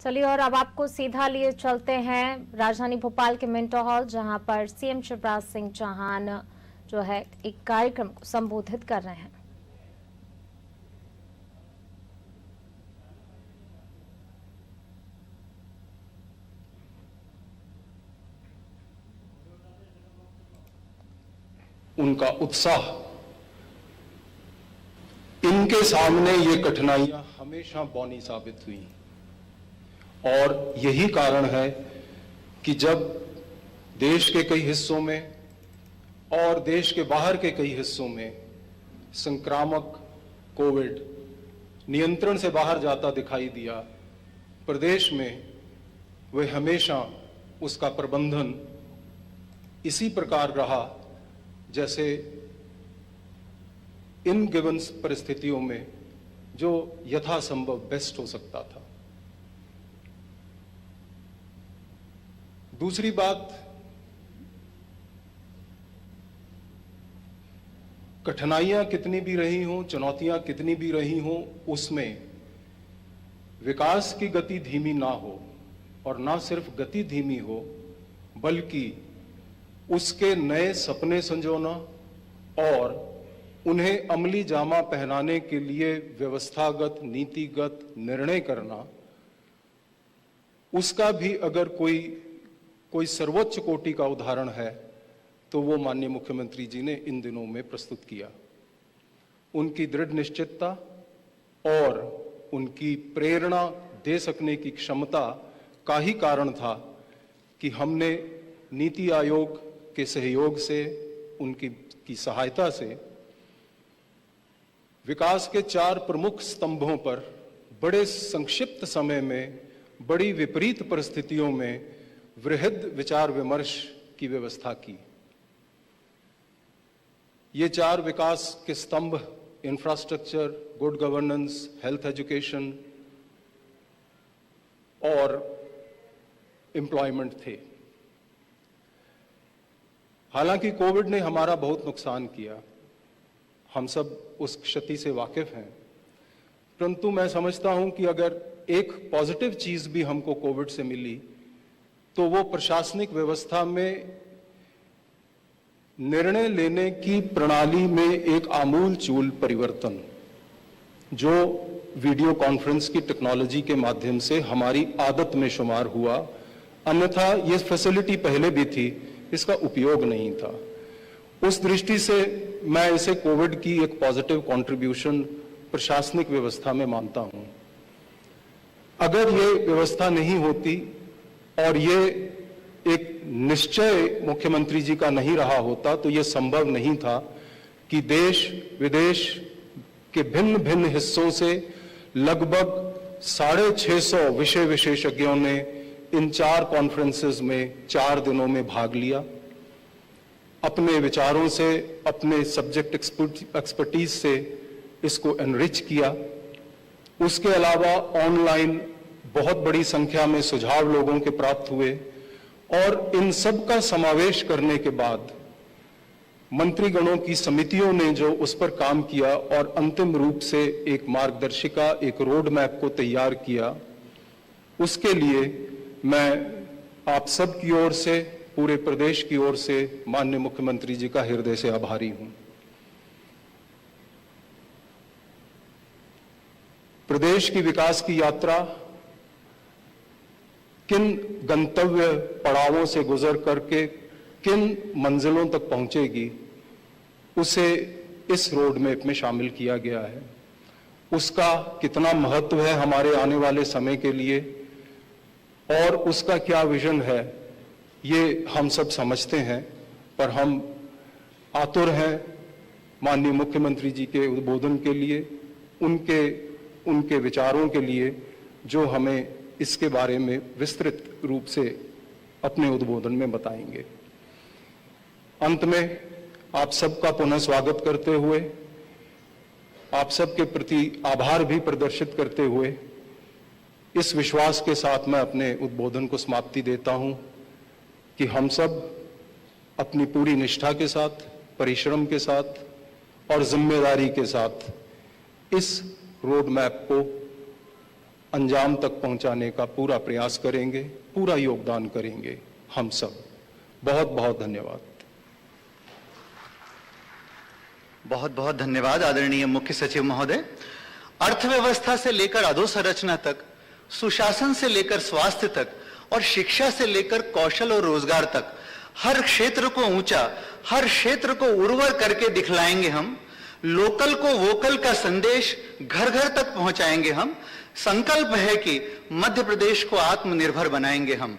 चलिए और अब आपको सीधा लिए चलते हैं राजधानी भोपाल के मिंटो हॉल, जहां पर सीएम शिवराज सिंह चौहान जो है एक कार्यक्रम को संबोधित कर रहे हैं। उनका उत्साह, इनके सामने ये कठिनाइयां हमेशा बौनी साबित हुई और यही कारण है कि जब देश के कई हिस्सों में और देश के बाहर के कई हिस्सों में संक्रामक कोविड नियंत्रण से बाहर जाता दिखाई दिया, प्रदेश में वे हमेशा उसका प्रबंधन इसी प्रकार रहा जैसे इन गिवन परिस्थितियों में जो यथासंभव बेस्ट हो सकता था। दूसरी बात, कठिनाइयां कितनी भी रही हों, चुनौतियां कितनी भी रही हों, उसमें विकास की गति धीमी ना हो और ना सिर्फ गति धीमी हो बल्कि उसके नए सपने संजोना और उन्हें अमली जामा पहनाने के लिए व्यवस्थागत नीतिगत निर्णय करना, उसका भी अगर कोई सर्वोच्च कोटि का उदाहरण है तो वो माननीय मुख्यमंत्री जी ने इन दिनों में प्रस्तुत किया। उनकी दृढ़ निश्चितता और उनकी प्रेरणा दे सकने की क्षमता का ही कारण था कि हमने नीति आयोग के सहयोग से, उनकी सहायता से विकास के 4 प्रमुख स्तंभों पर बड़े संक्षिप्त समय में, बड़ी विपरीत परिस्थितियों में वृहद विचार विमर्श की व्यवस्था की। ये 4 विकास के स्तंभ infrastructure, good governance, health education और एम्प्लॉयमेंट थे। हालांकि कोविड ने हमारा बहुत नुकसान किया, हम सब उस क्षति से वाकिफ हैं, परंतु मैं समझता हूं कि अगर एक पॉजिटिव चीज भी हमको कोविड से मिली तो वो प्रशासनिक व्यवस्था में निर्णय लेने की प्रणाली में एक आमूल-चूल परिवर्तन, जो वीडियो कॉन्फ्रेंस की टेक्नोलॉजी के माध्यम से हमारी आदत में शुमार हुआ। अन्यथा ये फैसिलिटी पहले भी थी, इसका उपयोग नहीं था। उस दृष्टि से मैं इसे कोविड की एक पॉजिटिव कंट्रीब्यूशन प्रशासनिक व्यवस्था में मानता हूं। अगर ये व्यवस्था नहीं होती और ये एक निश्चय मुख्यमंत्री जी का नहीं रहा होता तो ये संभव नहीं था कि देश विदेश के भिन्न भिन्न हिस्सों से लगभग 650 विषय विशेषज्ञों ने इन 4 कॉन्फ्रेंसेस में 4 दिनों में भाग लिया। अपने विचारों से, अपने सब्जेक्ट एक्सपर्टीज से इसको एनरिच किया। उसके अलावा ऑनलाइन बहुत बड़ी संख्या में सुझाव लोगों के प्राप्त हुए और इन सब का समावेश करने के बाद मंत्रीगणों की समितियों ने जो उस पर काम किया और अंतिम रूप से एक मार्गदर्शिका, एक रोड मैप को तैयार किया, उसके लिए मैं आप सब की ओर से, पूरे प्रदेश की ओर से माननीय मुख्यमंत्री जी का हृदय से आभारी हूं। प्रदेश की विकास की यात्रा किन गंतव्य पड़ावों से गुजर करके किन मंजिलों तक पहुंचेगी, उसे इस रोड मैप में शामिल किया गया है। उसका कितना महत्व है हमारे आने वाले समय के लिए और उसका क्या विजन है, ये हम सब समझते हैं, पर हम आतुर हैं माननीय मुख्यमंत्री जी के उद्बोधन के लिए, उनके विचारों के लिए, जो हमें इसके बारे में विस्तृत रूप से अपने उद्बोधन में बताएंगे। अंत में आप सबका पुनः स्वागत करते हुए, आप सबके प्रति आभार भी प्रदर्शित करते हुए, इस विश्वास के साथ मैं अपने उद्बोधन को समाप्ति देता हूं कि हम सब अपनी पूरी निष्ठा के साथ, परिश्रम के साथ और जिम्मेदारी के साथ इस रोड मैप को अंजाम तक पहुंचाने का पूरा प्रयास करेंगे, पूरा योगदान करेंगे हम सब। बहुत बहुत धन्यवाद। बहुत बहुत धन्यवाद आदरणीय मुख्य सचिव महोदय। अर्थव्यवस्था से लेकर अधोसंरचना तक, सुशासन से लेकर स्वास्थ्य तक और शिक्षा से लेकर कौशल और रोजगार तक हर क्षेत्र को ऊंचा, हर क्षेत्र को उर्वर करके दिखलाएंगे हम। लोकल को वोकल का संदेश घर घर तक पहुंचाएंगे हम। संकल्प है कि मध्य प्रदेश को आत्मनिर्भर बनाएंगे हम।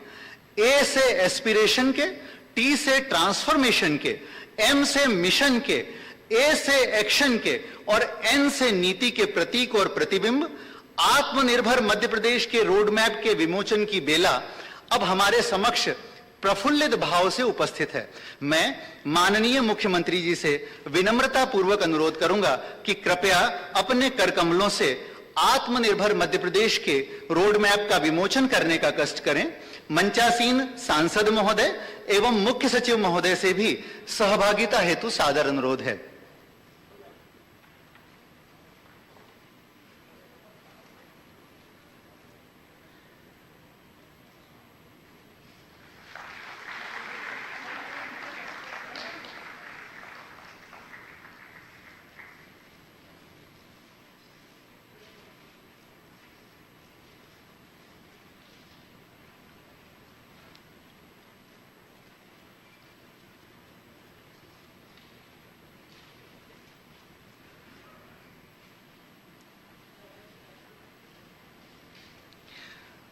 ए से एस्पिरेशन के, टी से ट्रांसफॉर्मेशन के, एम से मिशन के, ए से एक्शन के और एन से नीति के प्रतीक और प्रतिबिंब। आत्मनिर्भर मध्य प्रदेश के रोड मैप के विमोचन की बेला अब हमारे समक्ष प्रफुल्लित भाव से उपस्थित है। मैं माननीय मुख्यमंत्री जी से विनम्रता पूर्वक अनुरोध करूंगा कि कृपया अपने करकमलों से आत्मनिर्भर मध्य प्रदेश के रोड मैप का विमोचन करने का कष्ट करें। मंचासीन सांसद महोदय एवं मुख्य सचिव महोदय से भी सहभागिता हेतु सादर अनुरोध है।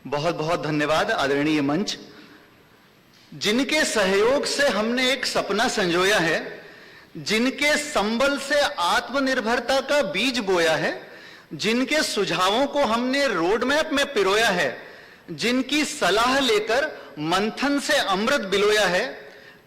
बहुत बहुत धन्यवाद आदरणीय मंच। जिनके सहयोग से हमने एक सपना संजोया है, जिनके संबल से आत्मनिर्भरता का बीज बोया है, जिनके सुझावों को हमने रोड मैप में पिरोया है, जिनकी सलाह लेकर मंथन से अमृत बिलोया है,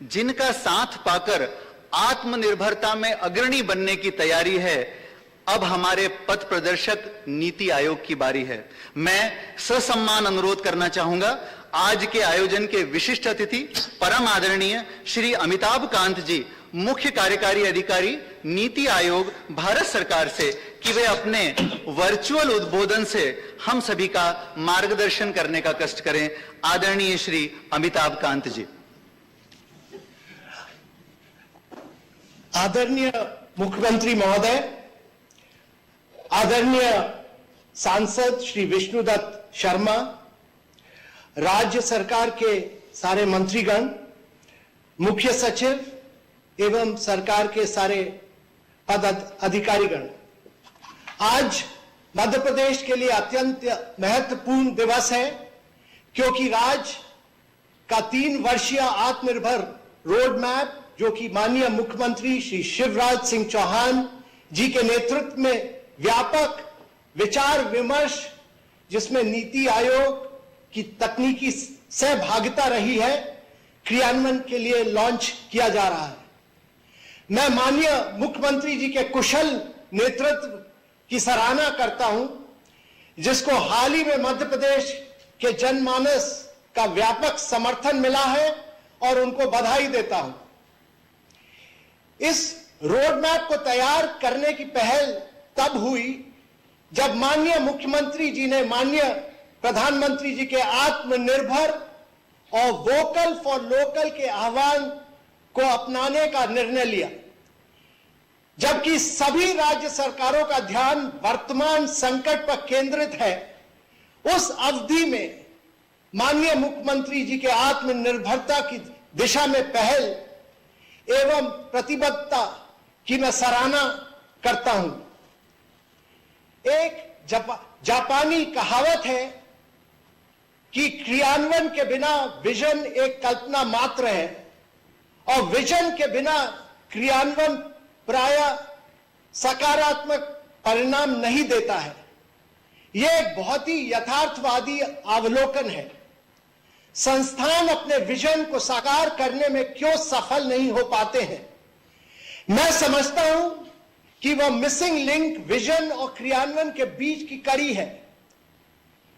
जिनका साथ पाकर आत्मनिर्भरता में अग्रणी बनने की तैयारी है, अब हमारे पथ प्रदर्शक नीति आयोग की बारी है। मैं ससम्मान अनुरोध करना चाहूंगा आज के आयोजन के विशिष्ट अतिथि परम आदरणीय श्री अमिताभ कांत जी, मुख्य कार्यकारी अधिकारी नीति आयोग भारत सरकार से, कि वे अपने वर्चुअल उद्बोधन से हम सभी का मार्गदर्शन करने का कष्ट करें। आदरणीय श्री अमिताभ कांत जी। आदरणीय मुख्यमंत्री महोदय, आदरणीय सांसद श्री विष्णुदत्त शर्मा, राज्य सरकार के सारे मंत्रीगण, मुख्य सचिव एवं सरकार के सारे पद अधिकारीगण, आज मध्य प्रदेश के लिए अत्यंत महत्वपूर्ण दिवस है, क्योंकि राज्य का 3 वर्षीय आत्मनिर्भर रोड मैप, जो कि माननीय मुख्यमंत्री श्री शिवराज सिंह चौहान जी के नेतृत्व में व्यापक विचार विमर्श, जिसमें नीति आयोग की तकनीकी सहभागिता रही है, क्रियान्वयन के लिए लॉन्च किया जा रहा है। मैं माननीय मुख्यमंत्री जी के कुशल नेतृत्व की सराहना करता हूं, जिसको हाल ही में मध्य प्रदेश के जनमानस का व्यापक समर्थन मिला है और उनको बधाई देता हूं। इस रोड मैप को तैयार करने की पहल तब हुई जब माननीय मुख्यमंत्री जी ने माननीय प्रधानमंत्री जी के आत्मनिर्भर और वोकल फॉर लोकल के आह्वान को अपनाने का निर्णय लिया। जबकि सभी राज्य सरकारों का ध्यान वर्तमान संकट पर केंद्रित है, उस अवधि में माननीय मुख्यमंत्री जी के आत्मनिर्भरता की दिशा में पहल एवं प्रतिबद्धता की मैं सराहना करता हूं। एक जापानी कहावत है कि क्रियान्वयन के बिना विजन एक कल्पना मात्र है और विजन के बिना क्रियान्वयन प्रायः सकारात्मक परिणाम नहीं देता है। यह एक बहुत ही यथार्थवादी अवलोकन है। संस्थान अपने विजन को साकार करने में क्यों सफल नहीं हो पाते हैं? मैं समझता हूं कि वह मिसिंग लिंक विजन और क्रियान्वयन के बीच की कड़ी है।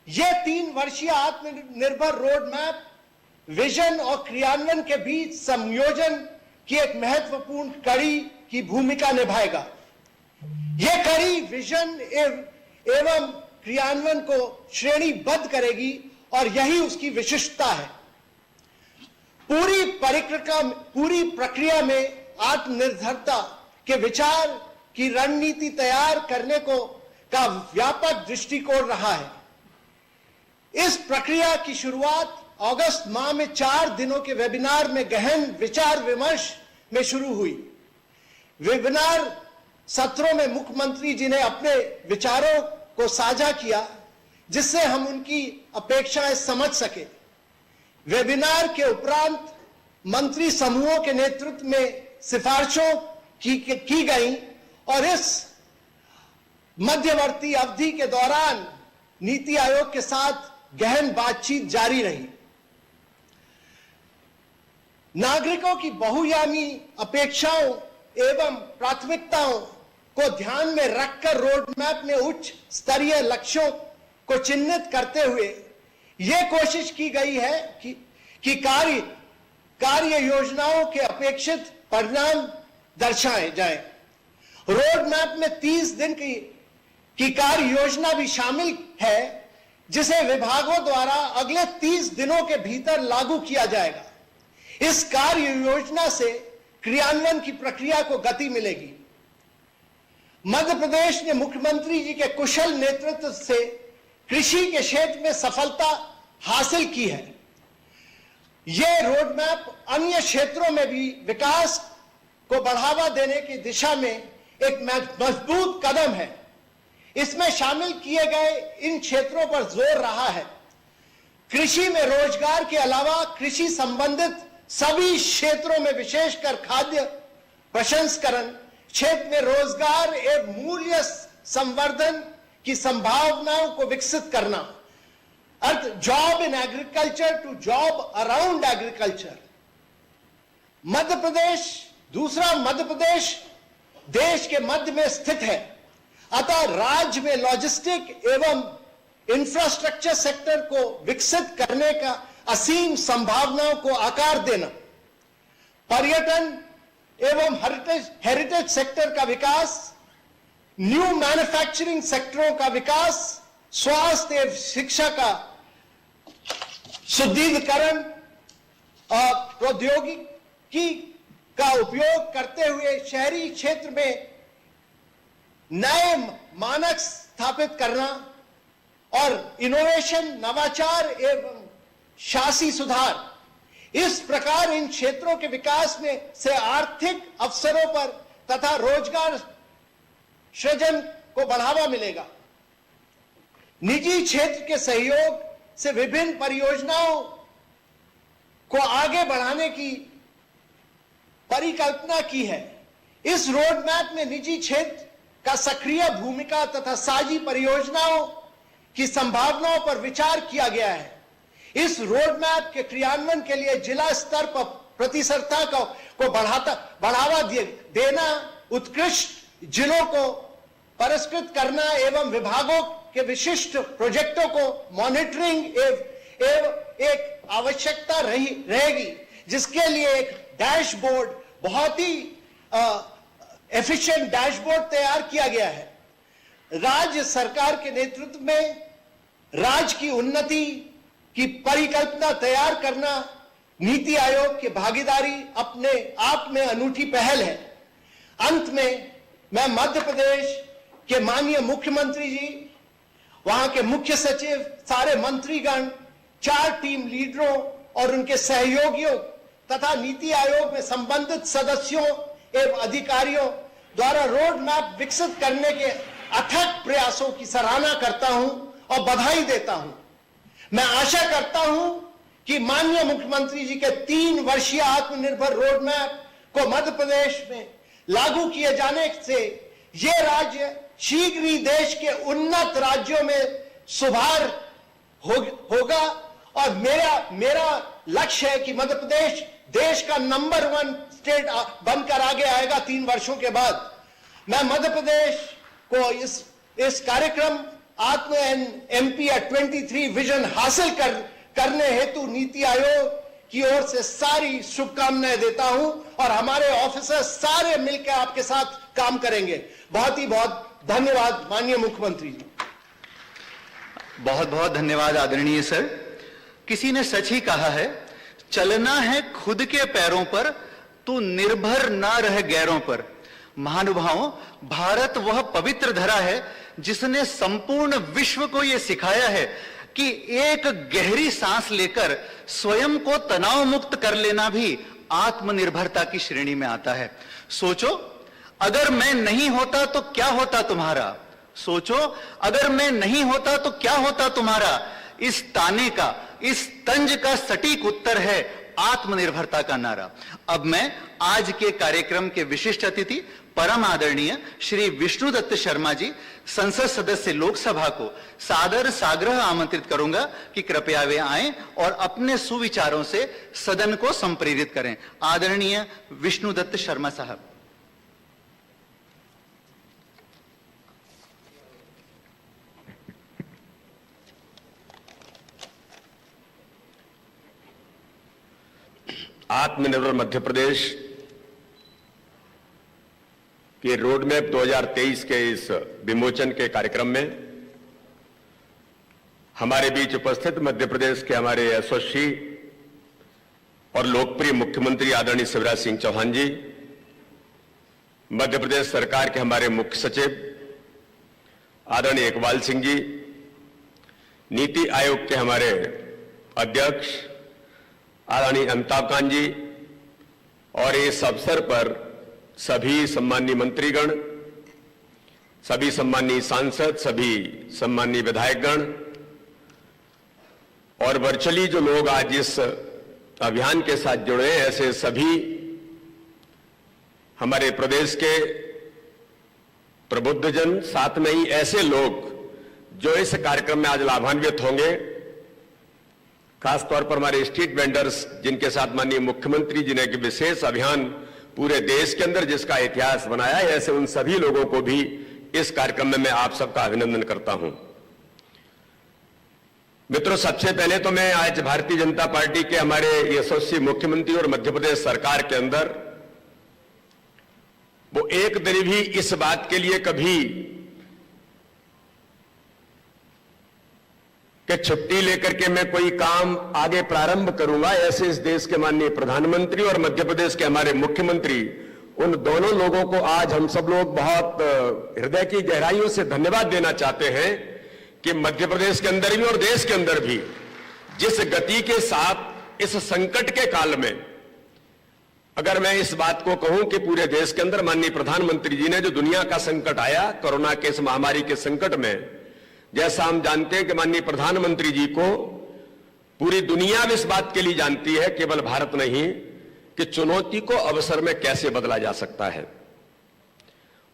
यह 3 वर्षीय आत्मनिर्भर रोड मैप विजन और क्रियान्वयन के बीच संयोजन की एक महत्वपूर्ण कड़ी की भूमिका निभाएगा। यह कड़ी विजन एवं क्रियान्वयन को श्रेणीबद्ध करेगी और यही उसकी विशिष्टता है। पूरी प्रक्रिया में आत्मनिर्भरता के विचार की रणनीति तैयार करने का व्यापक दृष्टिकोण रहा है। इस प्रक्रिया की शुरुआत अगस्त माह में 4 दिनों के वेबिनार में गहन विचार विमर्श में शुरू हुई। वेबिनार सत्रों में मुख्यमंत्री जी ने अपने विचारों को साझा किया, जिससे हम उनकी अपेक्षाएं समझ सके। वेबिनार के उपरांत मंत्री समूहों के नेतृत्व में सिफारिशों की गई और इस मध्यवर्ती अवधि के दौरान नीति आयोग के साथ गहन बातचीत जारी रही। नागरिकों की बहुआयामी अपेक्षाओं एवं प्राथमिकताओं को ध्यान में रखकर रोड मैप में उच्च स्तरीय लक्ष्यों को चिन्हित करते हुए यह कोशिश की गई है कि कार्य योजनाओं के अपेक्षित परिणाम दर्शाए जाए। रोड मैप में 30 दिन की कार्य योजना भी शामिल है, जिसे विभागों द्वारा अगले 30 दिनों के भीतर लागू किया जाएगा। इस कार्य योजना से क्रियान्वयन की प्रक्रिया को गति मिलेगी। मध्य प्रदेश ने मुख्यमंत्री जी के कुशल नेतृत्व से कृषि के क्षेत्र में सफलता हासिल की है। यह रोड मैप अन्य क्षेत्रों में भी विकास को बढ़ावा देने की दिशा में एक मजबूत कदम है। इसमें शामिल किए गए इन क्षेत्रों पर जोर रहा है। कृषि में रोजगार के अलावा कृषि संबंधित सभी क्षेत्रों में, विशेषकर खाद्य प्रसंस्करण क्षेत्र में रोजगार एवं मूल्य संवर्धन की संभावनाओं को विकसित करना, अर्थ job in agriculture to job around agriculture. मध्य प्रदेश देश के मध्य में स्थित है, अतः राज्य में लॉजिस्टिक एवं इंफ्रास्ट्रक्चर सेक्टर को विकसित करने का असीम संभावनाओं को आकार देना, पर्यटन एवं हेरिटेज सेक्टर का विकास, न्यू मैन्युफैक्चरिंग सेक्टरों का विकास, स्वास्थ्य एवं शिक्षा का सुदृढ़ीकरण और प्रौद्योगिकी का उपयोग करते हुए शहरी क्षेत्र में नए मानक स्थापित करना और इनोवेशन, नवाचार एवं शासी सुधार। इस प्रकार इन क्षेत्रों के विकास में से आर्थिक अवसरों पर तथा रोजगार सृजन को बढ़ावा मिलेगा। निजी क्षेत्र के सहयोग से विभिन्न परियोजनाओं को आगे बढ़ाने की परिकल्पना की है। इस रोड मैप में निजी क्षेत्र का सक्रिय भूमिका तथा साझी परियोजनाओं की संभावनाओं पर विचार किया गया है। इस रोड मैप के क्रियान्वयन के लिए जिला स्तर पर प्रतिस्पर्धा को बढ़ावा देना, उत्कृष्ट जिलों को पुरस्कृत करना एवं विभागों के विशिष्ट प्रोजेक्टों को मॉनिटरिंग एवं एक आवश्यकता रहेगी, जिसके लिए एक डैशबोर्ड, बहुत ही एफिशिएंट डैशबोर्ड तैयार किया गया है। राज्य सरकार के नेतृत्व में राज्य की उन्नति की परिकल्पना तैयार करना नीति आयोग की भागीदारी अपने आप में अनूठी पहल है। अंत में मैं मध्य प्रदेश के माननीय मुख्यमंत्री जी, वहां के मुख्य सचिव, सारे मंत्रीगण, 4 टीम लीडरों और उनके सहयोगियों तथा नीति आयोग में संबंधित सदस्यों एवं अधिकारियों द्वारा रोड मैप विकसित करने के अथक प्रयासों की सराहना करता हूं और बधाई देता हूं। मैं आशा करता हूं कि माननीय मुख्यमंत्री जी के 3 वर्षीय आत्मनिर्भर रोड मैप को मध्य प्रदेश में लागू किए जाने से यह राज्य शीघ्र ही देश के उन्नत राज्यों में सुधार होगा और मेरा लक्ष्य है कि मध्य प्रदेश देश का नंबर 1 स्टेट बनकर आगे आएगा 3 वर्षों के बाद। मैं मध्य प्रदेश को इस कार्यक्रम आत्म एमपी 23 विजन हासिल करने हेतु नीति आयोग की ओर से सारी शुभकामनाएं देता हूं और हमारे ऑफिसर सारे मिलकर आपके साथ काम करेंगे। बहुत ही बहुत धन्यवाद माननीय मुख्यमंत्री जी। बहुत बहुत धन्यवाद आदरणीय सर। किसी ने सच ही कहा है, चलना है खुद के पैरों पर, तू निर्भर ना रह गैरों पर। महानुभावों, भारत वह पवित्र धरा है जिसने संपूर्ण विश्व को यह सिखाया है कि एक गहरी सांस लेकर स्वयं को तनाव मुक्त कर लेना भी आत्मनिर्भरता की श्रेणी में आता है। सोचो, अगर मैं नहीं होता तो क्या होता तुम्हारा? सोचो, अगर मैं नहीं होता तो क्या होता तुम्हारा? इस ताने का, इस तंज का सटीक उत्तर है आत्मनिर्भरता का नारा। अब मैं आज के कार्यक्रम के विशिष्ट अतिथि परम आदरणीय श्री विष्णुदत्त शर्मा जी, संसद सदस्य लोकसभा को सादर साग्रह आमंत्रित करूंगा कि कृपया वे आएं और अपने सुविचारों से सदन को संप्रेरित करें। आदरणीय विष्णुदत्त शर्मा साहब। आत्मनिर्भर मध्य प्रदेश के रोड मैप 2023 के इस विमोचन के कार्यक्रम में हमारे बीच उपस्थित मध्य प्रदेश के हमारे यशस्वी और लोकप्रिय मुख्यमंत्री आदरणीय शिवराज सिंह चौहान जी, मध्य प्रदेश सरकार के हमारे मुख्य सचिव आदरणीय इकबाल सिंह जी, नीति आयोग के हमारे अध्यक्ष आदरणीय अमिताभ कांत जी, और इस अवसर पर सभी सम्माननीय मंत्रीगण, सभी सम्माननीय सांसद, सभी सम्माननीय विधायकगण और वर्चुअली जो लोग आज इस अभियान के साथ जुड़े हैं, ऐसे सभी हमारे प्रदेश के प्रबुद्धजन, साथ में ही ऐसे लोग जो इस कार्यक्रम में आज लाभान्वित होंगे, खासतौर पर हमारे स्ट्रीट वेंडर्स जिनके साथ माननीय मुख्यमंत्री जी ने एक विशेष अभियान पूरे देश के अंदर जिसका इतिहास बनाया है, ऐसे उन सभी लोगों को भी इस कार्यक्रम में मैं आप सबका अभिनंदन करता हूं। मित्रों, सबसे पहले तो मैं आज भारतीय जनता पार्टी के हमारे यशस्वी मुख्यमंत्री और मध्य प्रदेश सरकार के अंदर वो एक दिन भी इस बात के लिए कभी कि छुट्टी लेकर के मैं कोई काम आगे प्रारंभ करूंगा, ऐसे इस देश के माननीय प्रधानमंत्री और मध्य प्रदेश के हमारे मुख्यमंत्री, उन दोनों लोगों को आज हम सब लोग बहुत हृदय की गहराइयों से धन्यवाद देना चाहते हैं कि मध्य प्रदेश के अंदर भी और देश के अंदर भी जिस गति के साथ इस संकट के काल में, अगर मैं इस बात को कहूं कि पूरे देश के अंदर माननीय प्रधानमंत्री जी ने जो दुनिया का संकट आया, कोरोना के इस महामारी के संकट में, जैसा हम जानते हैं कि माननीय प्रधानमंत्री जी को पूरी दुनिया में इस बात के लिए जानती है, केवल भारत नहीं, कि चुनौती को अवसर में कैसे बदला जा सकता है।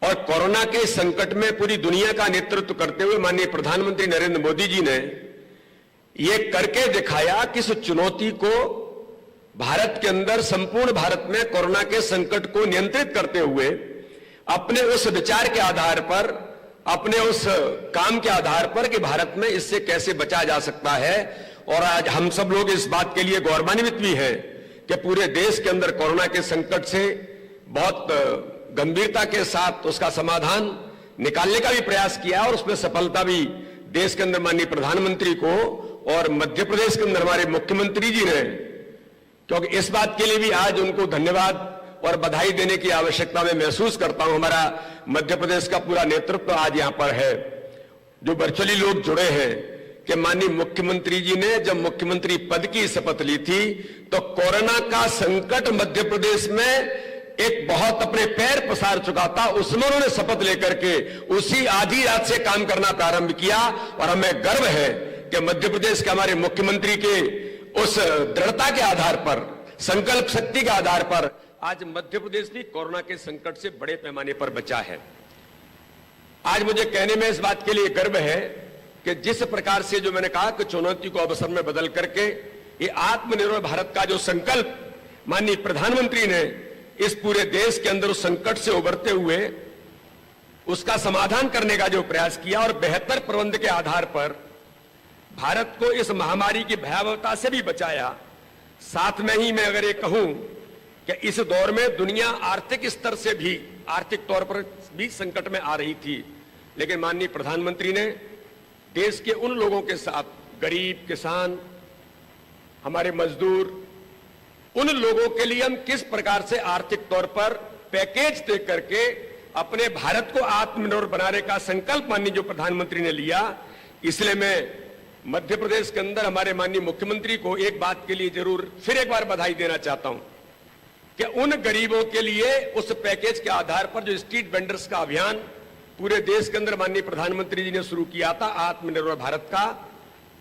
और कोरोना के संकट में पूरी दुनिया का नेतृत्व करते हुए माननीय प्रधानमंत्री नरेंद्र मोदी जी ने यह करके दिखाया कि इस चुनौती को भारत के अंदर, संपूर्ण भारत में कोरोना के संकट को नियंत्रित करते हुए अपने उस विचार के आधार पर, अपने उस काम के आधार पर कि भारत में इससे कैसे बचा जा सकता है। और आज हम सब लोग इस बात के लिए गौरवान्वित भी हैं कि पूरे देश के अंदर कोरोना के संकट से बहुत गंभीरता के साथ उसका समाधान निकालने का भी प्रयास किया और उसमें सफलता भी देश के अंदर माननीय प्रधानमंत्री को और मध्य प्रदेश के अंदर हमारे मुख्यमंत्री जी ने, क्योंकि इस बात के लिए भी आज उनको धन्यवाद और बधाई देने की आवश्यकता मैं महसूस करता हूं। हमारा मध्य प्रदेश का पूरा नेतृत्व आज यहां पर है, जो वर्चुअली लोग जुड़े हैं, कि माननीय मुख्यमंत्री जी ने जब मुख्यमंत्री पद की शपथ ली थी तो कोरोना का संकट मध्य प्रदेश में एक बहुत अपने पैर पसार चुका था, उसमें उन्होंने शपथ लेकर के उसी आधी रात से काम करना प्रारंभ किया। और हमें गर्व है कि मध्य प्रदेश के हमारे मुख्यमंत्री के उस दृढ़ता के आधार पर, संकल्प शक्ति के आधार पर आज मध्य प्रदेश भी कोरोना के संकट से बड़े पैमाने पर बचा है। आज मुझे कहने में इस बात के लिए गर्व है कि जिस प्रकार से, जो मैंने कहा कि चुनौती को अवसर में बदल करके ये आत्मनिर्भर भारत का जो संकल्प माननीय प्रधानमंत्री ने इस पूरे देश के अंदर उस संकट से उबरते हुए उसका समाधान करने का जो प्रयास किया और बेहतर प्रबंध के आधार पर भारत को इस महामारी की भयावहता से भी बचाया। साथ में ही मैं अगर ये कहूं कि इस दौर में दुनिया आर्थिक स्तर से भी, आर्थिक तौर पर भी संकट में आ रही थी, लेकिन माननीय प्रधानमंत्री ने देश के उन लोगों के साथ, गरीब, किसान, हमारे मजदूर, उन लोगों के लिए हम किस प्रकार से आर्थिक तौर पर पैकेज दे करके अपने भारत को आत्मनिर्भर बनाने का संकल्प माननीय जो प्रधानमंत्री ने लिया, इसलिए मैं मध्य प्रदेश के अंदर हमारे माननीय मुख्यमंत्री को एक बात के लिए जरूर फिर एक बार बधाई देना चाहता हूं कि उन गरीबों के लिए उस पैकेज के आधार पर जो स्ट्रीट वेंडर्स का अभियान पूरे देश के अंदर माननीय प्रधानमंत्री जी ने शुरू किया था आत्मनिर्भर भारत का,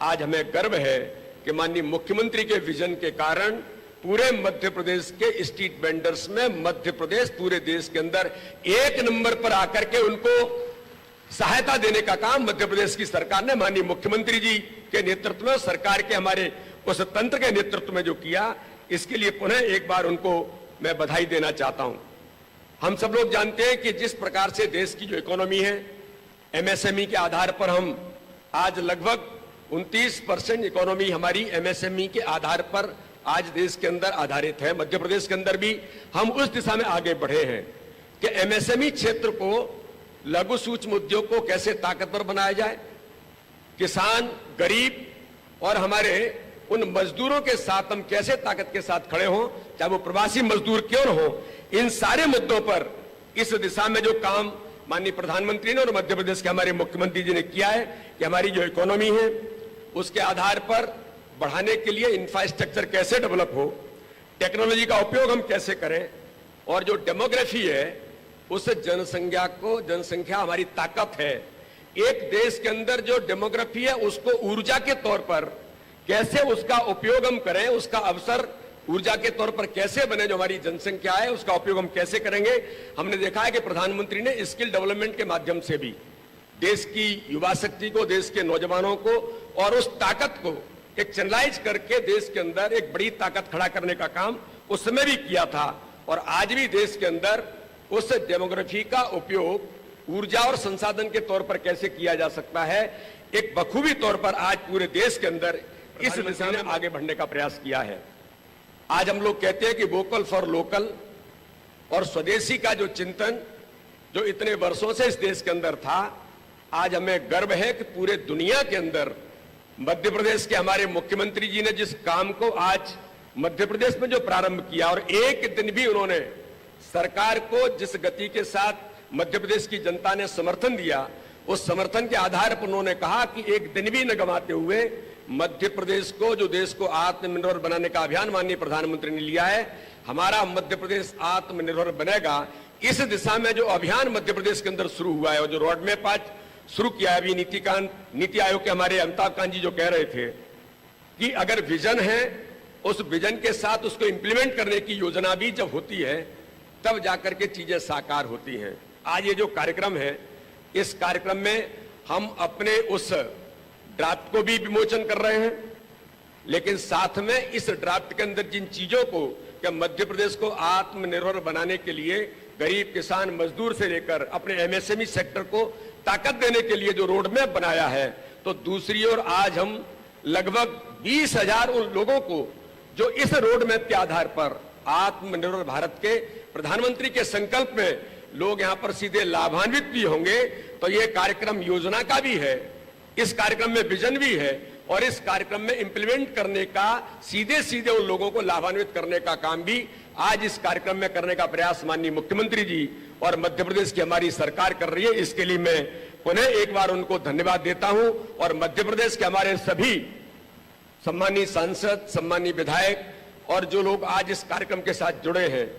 आज हमें गर्व है कि माननीय मुख्यमंत्री के विजन के कारण पूरे मध्य प्रदेश के स्ट्रीट वेंडर्स में मध्य प्रदेश पूरे देश के अंदर एक नंबर पर आकर के उनको सहायता देने का काम मध्य प्रदेश की सरकार ने माननीय मुख्यमंत्री जी के नेतृत्व में, सरकार के हमारे उस तंत्र के नेतृत्व में जो किया, इसके लिए पुनः एक बार उनको मैं बधाई देना चाहता हूं। हम सब लोग जानते हैं कि जिस प्रकार से देश की जो इकोनॉमी है, एमएसएमई के आधार पर हम आज लगभग 29% इकोनॉमी हमारी एमएसएमई के आधार पर आज देश के अंदर आधारित है। मध्य प्रदेश के अंदर भी हम उस दिशा में आगे बढ़े हैं कि एमएसएमई क्षेत्र को, लघु सूक्ष्म उद्योग को कैसे ताकतवर बनाया जाए, किसान, गरीब और हमारे उन मजदूरों के साथ हम कैसे ताकत के साथ खड़े हों, चाहे वो प्रवासी मजदूर क्यों न हो, इन सारे मुद्दों पर इस दिशा में जो काम माननीय प्रधानमंत्री ने और मध्य प्रदेश के हमारे मुख्यमंत्री जी ने किया है कि हमारी जो इकोनॉमी है उसके आधार पर बढ़ाने के लिए इंफ्रास्ट्रक्चर कैसे डेवलप हो, टेक्नोलॉजी का उपयोग हम कैसे करें, और जो डेमोग्राफी है उस जनसंख्या हमारी ताकत है। एक देश के अंदर जो डेमोग्राफी है उसको ऊर्जा के तौर पर कैसे उसका उपयोग हम करें, उसका अवसर ऊर्जा के तौर पर कैसे बने, जो हमारी जनसंख्या है उसका उपयोग हम कैसे करेंगे। हमने देखा है कि प्रधानमंत्री ने स्किल डेवलपमेंट के माध्यम से भी देश की युवा शक्ति को, देश के नौजवानों को और उस ताकत को एक चैनलाइज करके देश के अंदर एक बड़ी ताकत खड़ा करने का काम उस समय भी किया था, और आज भी देश के अंदर उस डेमोग्राफी का उपयोग ऊर्जा और संसाधन के तौर पर कैसे किया जा सकता है, एक बखूबी तौर पर आज पूरे देश के अंदर इस दिशा में आगे बढ़ने का प्रयास किया है। आज हम लोग कहते हैं कि वोकल फॉर लोकल और स्वदेशी का जो चिंतन जो इतने वर्षों से इस देश के अंदर था, आज हमें गर्व है कि पूरे दुनिया के अंदर मध्य प्रदेश के हमारे मुख्यमंत्री जी ने जिस काम को आज मध्य प्रदेश में जो प्रारंभ किया, और एक दिन भी उन्होंने सरकार को जिस गति के साथ मध्य प्रदेश की जनता ने समर्थन दिया, उस समर्थन के आधार पर उन्होंने कहा कि एक दिन भी न गंवाते हुए मध्य प्रदेश को, जो देश को आत्मनिर्भर बनाने का अभियान माननीय प्रधानमंत्री ने लिया है, हमारा मध्य प्रदेश आत्मनिर्भर बनेगा। इस दिशा में जो अभियान मध्य प्रदेश के अंदर शुरू हुआ है और जो रोड मैप आज शुरू किया है, अभी नीति आयोग के हमारे अमिताभ कांत जी जो कह रहे थे कि अगर विजन है, उस विजन के साथ उसको इंप्लीमेंट करने की योजना भी जब होती है तब जाकर के चीजें साकार होती हैं। आज ये जो कार्यक्रम है, इस कार्यक्रम में हम अपने उस ड्राफ्ट को भी विमोचन कर रहे हैं, लेकिन साथ में इस ड्राफ्ट के अंदर जिन चीजों को कि मध्य प्रदेश को आत्मनिर्भर बनाने के लिए गरीब, किसान, मजदूर से लेकर अपने एमएसएमई सेक्टर को ताकत देने के लिए जो रोड मैप बनाया है, तो दूसरी ओर आज हम लगभग 20,000 उन लोगों को जो इस रोड मैप के आधार पर आत्मनिर्भर भारत के प्रधानमंत्री के संकल्प में लोग यहां पर सीधे लाभान्वित भी होंगे। तो ये कार्यक्रम योजना का भी है, इस कार्यक्रम में विजन भी है, और इस कार्यक्रम में इंप्लीमेंट करने का, सीधे सीधे उन लोगों को लाभान्वित करने का काम भी आज इस कार्यक्रम में करने का प्रयास माननीय मुख्यमंत्री जी और मध्य प्रदेश की हमारी सरकार कर रही है। इसके लिए मैं पुनः एक बार उनको धन्यवाद देता हूं, और मध्य प्रदेश के हमारे सभी सम्मानीय सांसद, सम्मानीय विधायक और जो लोग आज इस कार्यक्रम के साथ जुड़े हैं,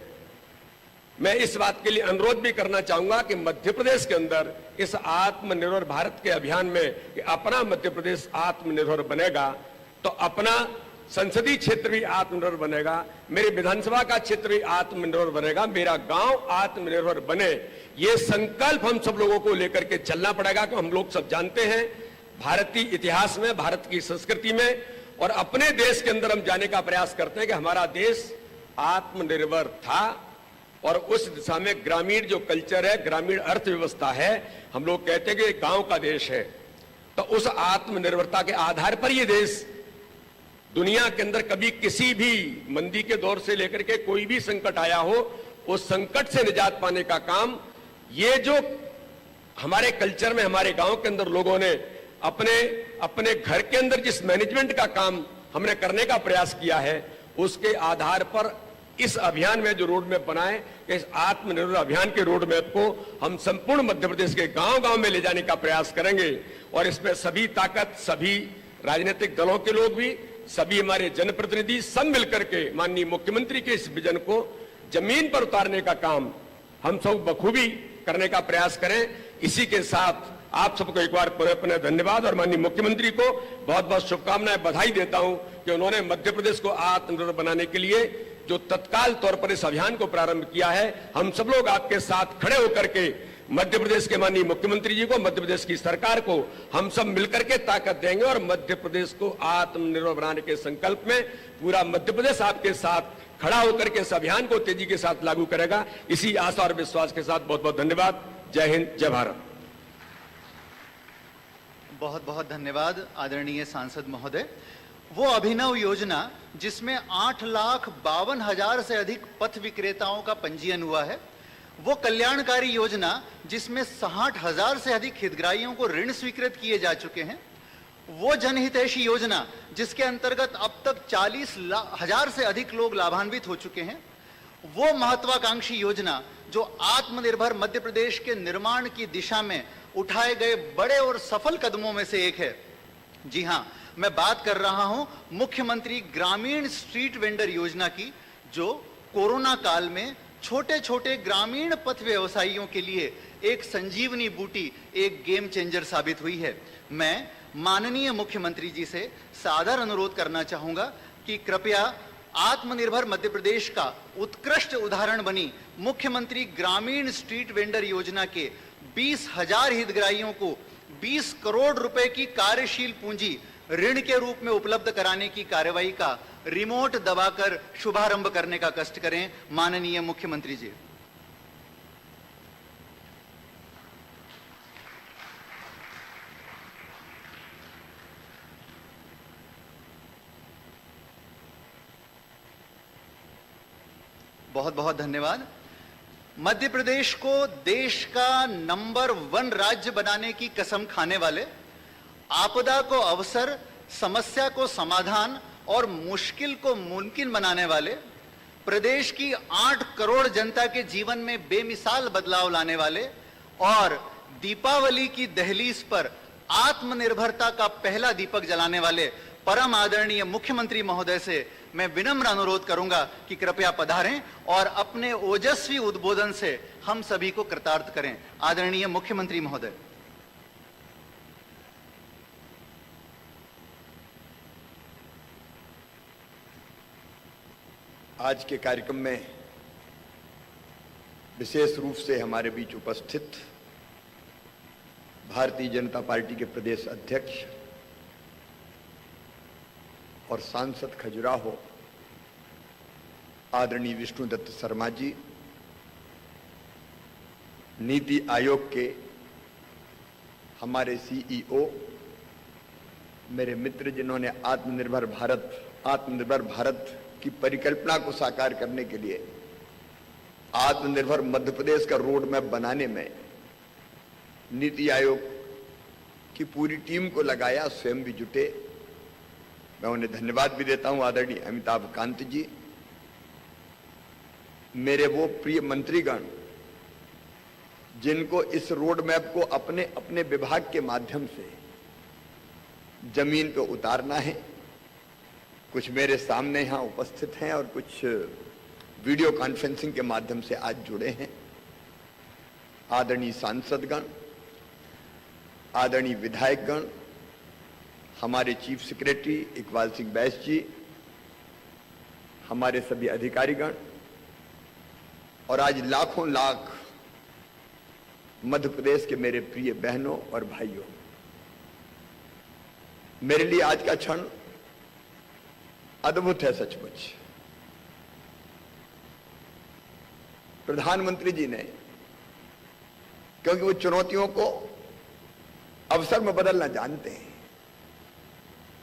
मैं इस बात के लिए अनुरोध भी करना चाहूंगा कि मध्य प्रदेश के अंदर इस आत्मनिर्भर भारत के अभियान में कि अपना मध्य प्रदेश आत्मनिर्भर बनेगा तो अपना संसदीय क्षेत्र भी आत्मनिर्भर बनेगा, मेरे विधानसभा का क्षेत्र भी आत्मनिर्भर बनेगा, मेरा गांव आत्मनिर्भर बने। ये संकल्प हम सब लोगों को लेकर के चलना पड़ेगा। कि हम लोग सब जानते हैं भारतीय इतिहास में, भारत की संस्कृति में और अपने देश के अंदर हम जाने का प्रयास करते हैं कि हमारा देश आत्मनिर्भर था, और उस दिशा में ग्रामीण जो कल्चर है, ग्रामीण अर्थव्यवस्था है, हम लोग कहते हैं कि गांव का देश है। तो उस आत्मनिर्भरता के आधार पर ये देश दुनिया के अंदर कभी किसी भी मंदी के दौर से लेकर के कोई भी संकट आया हो, उस संकट से निजात पाने का काम ये जो हमारे कल्चर में, हमारे गांव के अंदर लोगों ने अपने अपने घर के अंदर जिस मैनेजमेंट का काम हमने करने का प्रयास किया है, उसके आधार पर इस अभियान में जो रोड मैप बनाए, इस आत्मनिर्भर अभियान के रोड मैप को हम संपूर्ण मध्य प्रदेश के गांव-गांव में ले जाने का प्रयास करेंगे। और इसमें सभी ताकत, सभी राजनीतिक दलों के लोग भी, सभी हमारे जनप्रतिनिधि सब मिलकर के माननीय मुख्यमंत्री के इस विजन को जमीन पर उतारने का काम हम सब बखूबी करने का प्रयास करें। इसी के साथ आप सबको एक बार पुनः धन्यवाद और माननीय मुख्यमंत्री को बहुत बहुत शुभकामनाएं, बधाई देता हूं कि उन्होंने मध्य प्रदेश को आत्मनिर्भर बनाने के लिए जो तत्काल तौर पर इस अभियान को प्रारंभ किया है। हम सब लोग आपके साथ खड़े होकर के मध्य प्रदेश के माननीय मुख्यमंत्री जी को, मध्य प्रदेश की सरकार को हम सब मिलकर के ताकत देंगे और मध्य प्रदेश को आत्मनिर्भर बनाने के संकल्प में पूरा मध्य प्रदेश आपके साथ खड़ा होकर के इस अभियान को तेजी के साथ लागू करेगा। इसी आशा और विश्वास के साथ बहुत बहुत धन्यवाद। जय हिंद, जय भारत। बहुत बहुत धन्यवाद आदरणीय सांसद महोदय। वो अभिनव योजना जिसमें 8,52,000 से अधिक पथ विक्रेताओं का पंजीयन हुआ है, वो कल्याणकारी योजना जिसमें 60,000 से अधिक हितग्राहियों को ऋण स्वीकृत किए जा चुके हैं, वो जनहितैषी योजना जिसके अंतर्गत अब तक 40,000 से अधिक लोग लाभान्वित हो चुके हैं, वो महत्वाकांक्षी योजना जो आत्मनिर्भर मध्य प्रदेश के निर्माण की दिशा में उठाए गए बड़े और सफल कदमों में से एक है। जी हां, मैं बात कर रहा हूं मुख्यमंत्री ग्रामीण स्ट्रीट वेंडर योजना की, जो कोरोना काल में छोटे छोटे ग्रामीण पथ व्यवसायियों के लिए एक संजीवनी बूटी, एक गेम चेंजर साबित हुई है। मैं माननीय मुख्यमंत्री जी से सादर अनुरोध करना चाहूंगा कि कृपया आत्मनिर्भर मध्य प्रदेश का उत्कृष्ट उदाहरण बनी मुख्यमंत्री ग्रामीण स्ट्रीट वेंडर योजना के 20,000 हितग्राहियों को 20 करोड़ रुपए की कार्यशील पूंजी ऋण के रूप में उपलब्ध कराने की कार्रवाई का रिमोट दबाकर शुभारंभ करने का कष्ट करें। माननीय मुख्यमंत्री जी। बहुत बहुत धन्यवाद। मध्य प्रदेश को देश का नंबर 1 राज्य बनाने की कसम खाने वाले, आपदा को अवसर, समस्या को समाधान और मुश्किल को मुमकिन बनाने वाले, प्रदेश की 8 करोड़ जनता के जीवन में बेमिसाल बदलाव लाने वाले और दीपावली की दहलीज पर आत्मनिर्भरता का पहला दीपक जलाने वाले परम आदरणीय मुख्यमंत्री महोदय से मैं विनम्र अनुरोध करूंगा कि कृपया पधारें और अपने ओजस्वी उद्बोधन से हम सभी को कृतार्थ करें। आदरणीय मुख्यमंत्री महोदय। आज के कार्यक्रम में विशेष रूप से हमारे बीच उपस्थित भारतीय जनता पार्टी के प्रदेश अध्यक्ष और सांसद खजुराहो आदरणीय विष्णुदत्त शर्मा जी, नीति आयोग के हमारे सीईओ, मेरे मित्र जिन्होंने आत्मनिर्भर भारत की परिकल्पना को साकार करने के लिए आत्मनिर्भर मध्य प्रदेश का रोड मैप बनाने में नीति आयोग की पूरी टीम को लगाया, स्वयं भी जुटे, मैं उन्हें धन्यवाद भी देता हूं। आदरणीय अमिताभ कांत जी, मेरे वो प्रिय मंत्रीगण जिनको इस रोड मैप को अपने अपने विभाग के माध्यम से जमीन पे उतारना है, कुछ मेरे सामने यहां उपस्थित हैं और कुछ वीडियो कॉन्फ्रेंसिंग के माध्यम से आज जुड़े हैं। आदरणीय सांसदगण, आदरणीय विधायकगण, हमारे चीफ सेक्रेटरी इकबाल सिंह बैस जी, हमारे सभी अधिकारीगण और आज लाखों लाख मध्य प्रदेश के मेरे प्रिय बहनों और भाइयों, मेरे लिए आज का क्षण अद्भुत है सचमुच। प्रधानमंत्री जी ने, क्योंकि वो चुनौतियों को अवसर में बदलना जानते हैं,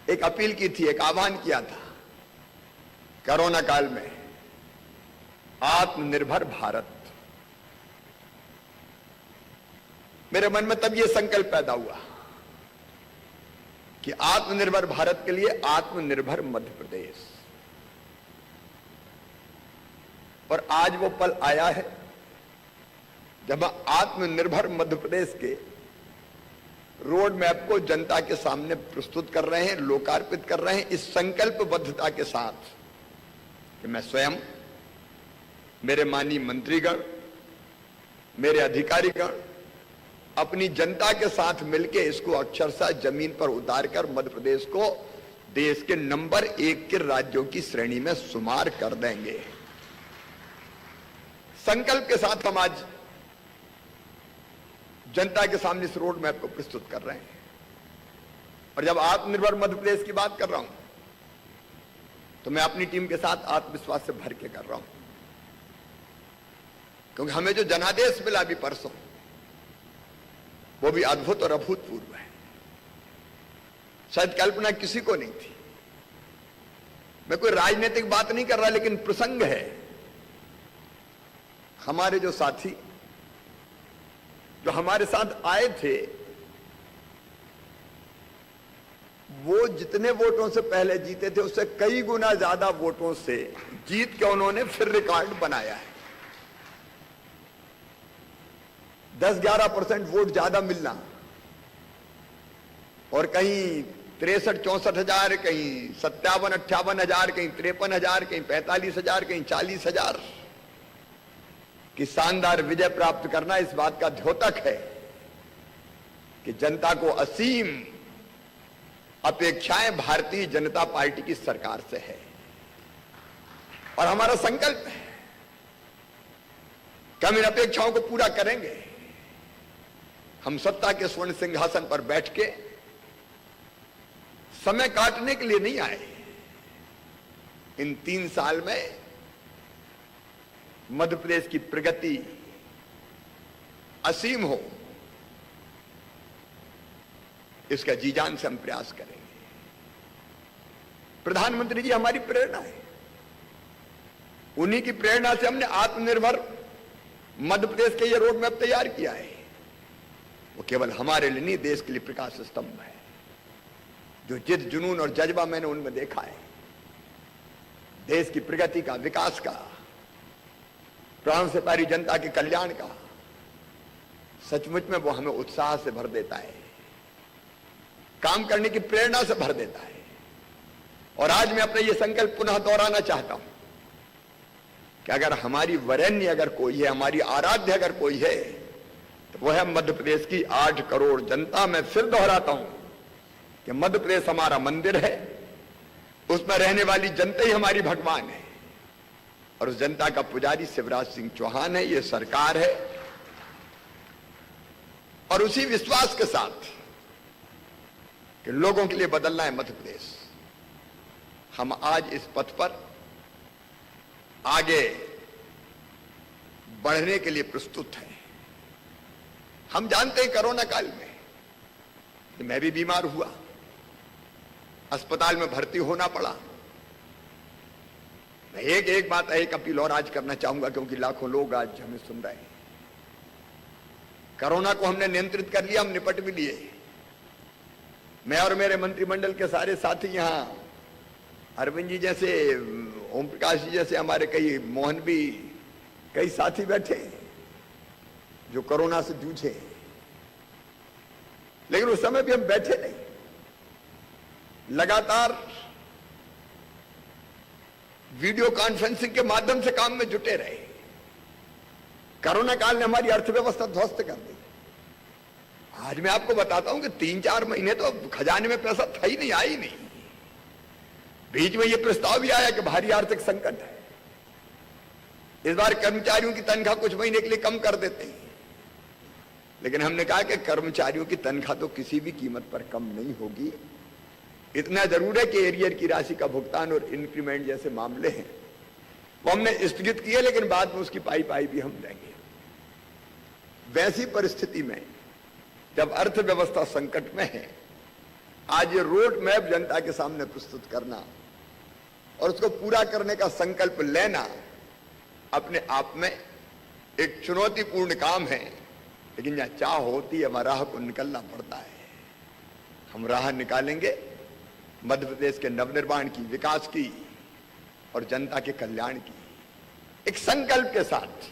एक अपील की थी, एक आह्वान किया था कोरोना काल में, आत्मनिर्भर भारत। मेरे मन में तब ये संकल्प पैदा हुआ कि आत्मनिर्भर भारत के लिए आत्मनिर्भर मध्य प्रदेश, और आज वो पल आया है जब आत्मनिर्भर मध्य प्रदेश के रोड मैप को जनता के सामने प्रस्तुत कर रहे हैं, लोकार्पित कर रहे हैं, इस संकल्पबद्धता के साथ कि मैं स्वयं, मेरे माननीय मंत्रीगण, मेरे अधिकारीगण अपनी जनता के साथ मिलकर इसको अक्षरशः जमीन पर उतारकर मध्य प्रदेश को देश के नंबर 1 के राज्यों की श्रेणी में शुमार कर देंगे। संकल्प के साथ हम आज जनता के सामने इस रोड मैप को प्रस्तुत कर रहे हैं। और जब आत्मनिर्भर मध्य प्रदेश की बात कर रहा हूं तो मैं अपनी टीम के साथ आत्मविश्वास से भर के कर रहा हूं, क्योंकि हमें जो जनादेश मिला अभी परसों वो भी अद्भुत और अभूतपूर्व है। शायद कल्पना किसी को नहीं थी। मैं कोई राजनीतिक बात नहीं कर रहा, लेकिन प्रसंग है। हमारे जो साथी जो हमारे साथ आए थे वो जितने वोटों से पहले जीते थे उससे कई गुना ज्यादा वोटों से जीत के उन्होंने फिर रिकॉर्ड बनाया है। 10-11% वोट ज्यादा मिलना और कहीं 63-64 हजार, कहीं 57-58 हजार, कहीं 53 हजार, कहीं 45 हजार, कहीं 40 हजार की शानदार विजय प्राप्त करना इस बात का द्योतक है कि जनता को असीम अपेक्षाएं भारतीय जनता पार्टी की सरकार से है। और हमारा संकल्प है कि हम इन अपेक्षाओं को पूरा करेंगे। हम सत्ता के स्वर्ण सिंहासन पर बैठ के समय काटने के लिए नहीं आए। इन 3 साल में मध्य प्रदेश की प्रगति असीम हो, इसका जी जान से हम प्रयास करेंगे। प्रधानमंत्री जी हमारी प्रेरणा है। उन्हीं की प्रेरणा से हमने आत्मनिर्भर मध्य प्रदेश के ये रोड मैप तैयार किया है। वो केवल हमारे लिए नहीं, देश के लिए प्रकाश स्तंभ है। जो जिद, जुनून और जज्बा मैंने उनमें देखा है, देश की प्रगति का, विकास का, प्राण से प्यारी जनता के कल्याण का, सचमुच में वो हमें उत्साह से भर देता है, काम करने की प्रेरणा से भर देता है। और आज मैं अपना ये संकल्प पुनः दोहराना चाहता हूं कि अगर हमारी वरेण्य अगर कोई है, हमारी आराध्य अगर कोई है, तो वह है मध्य प्रदेश की 8 करोड़ जनता। मैं फिर दोहराता हूं कि मध्य प्रदेश हमारा मंदिर है, उसमें रहने वाली जनता ही हमारी भगवान है, और उस जनता का पुजारी शिवराज सिंह चौहान है, ये सरकार है। और उसी विश्वास के साथ कि लोगों के लिए बदलना है मध्य प्रदेश, हम आज इस पथ पर आगे बढ़ने के लिए प्रस्तुत हैं। हम जानते हैं कोरोना काल में कि मैं भी बीमार हुआ, अस्पताल में भर्ती होना पड़ा। मैं एक बात, एक अपील और आज करना चाहूंगा, क्योंकि लाखों लोग आज हमें सुन रहे हैं। कोरोना को हमने नियंत्रित कर लिया, हम निपट भी लिए। मैं और मेरे मंत्रिमंडल के सारे साथी यहां, अरविंद जी जैसे, ओम प्रकाश जी जैसे हमारे कई, मोहन भी, कई साथी बैठे जो कोरोना से जूझे, लेकिन उस समय भी हम बैठे नहीं, लगातार वीडियो कॉन्फ्रेंसिंग के माध्यम से काम में जुटे रहे। कोरोना काल ने हमारी अर्थव्यवस्था ध्वस्त कर दी। आज मैं आपको बताता हूं कि 3-4 महीने तो खजाने में पैसा था ही नहीं, आई नहीं। बीच में यह प्रस्ताव भी आया कि भारी आर्थिक संकट है, इस बार कर्मचारियों की तनख्वाह कुछ महीने के लिए कम कर देते हैं। लेकिन हमने कहा कि कर्मचारियों की तनख्वाह तो किसी भी कीमत पर कम नहीं होगी। इतना जरूर है कि एरियर की राशि का भुगतान और इंक्रीमेंट जैसे मामले हैं वो हमने स्थगित किए, लेकिन बाद में उसकी पाई भी हम देंगे। वैसी परिस्थिति में जब अर्थव्यवस्था संकट में है, आज ये रोड मैप जनता के सामने प्रस्तुत करना और उसको पूरा करने का संकल्प लेना अपने आप में एक चुनौतीपूर्ण काम है। लेकिन जहां चाह होती है वहां राह को निकलना पड़ता है। हम राह निकालेंगे मध्य प्रदेश के नवनिर्माण की, विकास की और जनता के कल्याण की। एक संकल्प के साथ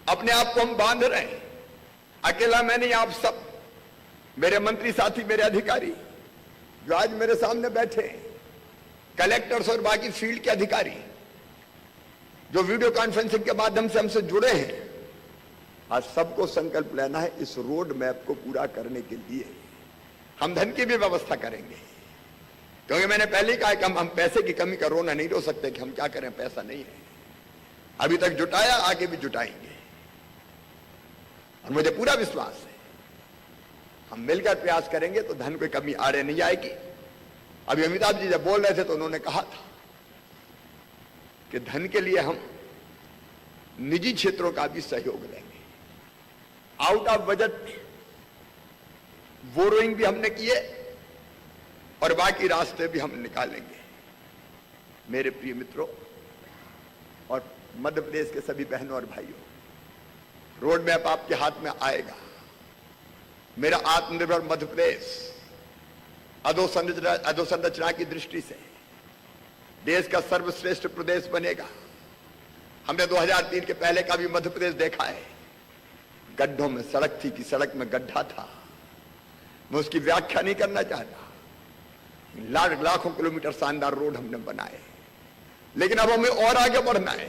अपने आप को हम बांध रहे हैं। अकेला मैं नहीं, आप सब मेरे मंत्री साथी, मेरे अधिकारी जो आज मेरे सामने बैठे हैं, कलेक्टर्स और बाकी फील्ड के अधिकारी जो वीडियो कॉन्फ्रेंसिंग के माध्यम से हमसे जुड़े हैं, आज सबको संकल्प लेना है इस रोड मैप को पूरा करने के लिए। हम धन की भी व्यवस्था करेंगे, क्योंकि मैंने पहले ही कहा कि हम पैसे की कमी का रोना नहीं रो सकते कि हम क्या करें, पैसा नहीं है। अभी तक जुटाया, आगे भी जुटाएंगे और मुझे पूरा विश्वास है हम मिलकर प्रयास करेंगे तो धन की कमी आड़े नहीं आएगी। अभी अमिताभ जी जब बोल रहे थे तो उन्होंने कहा था कि धन के लिए हम निजी क्षेत्रों का भी सहयोग लेंगे। आउट ऑफ बजट बोरोइंग भी हमने किए और बाकी रास्ते भी हम निकालेंगे। मेरे प्रिय मित्रों और मध्य प्रदेश के सभी बहनों और भाइयों, रोड मैप आपके हाथ में आएगा। मेरा आत्मनिर्भर मध्य प्रदेश अधोसंरचना की दृष्टि से देश का सर्वश्रेष्ठ प्रदेश बनेगा। हमने 2003 के पहले का भी मध्य प्रदेश देखा है। गड्ढों में सड़क थी कि सड़क में गड्ढा था, मैं उसकी व्याख्या नहीं करना चाहता। लाखों किलोमीटर शानदार रोड हमने बनाए, लेकिन अब हमें और आगे बढ़ना है।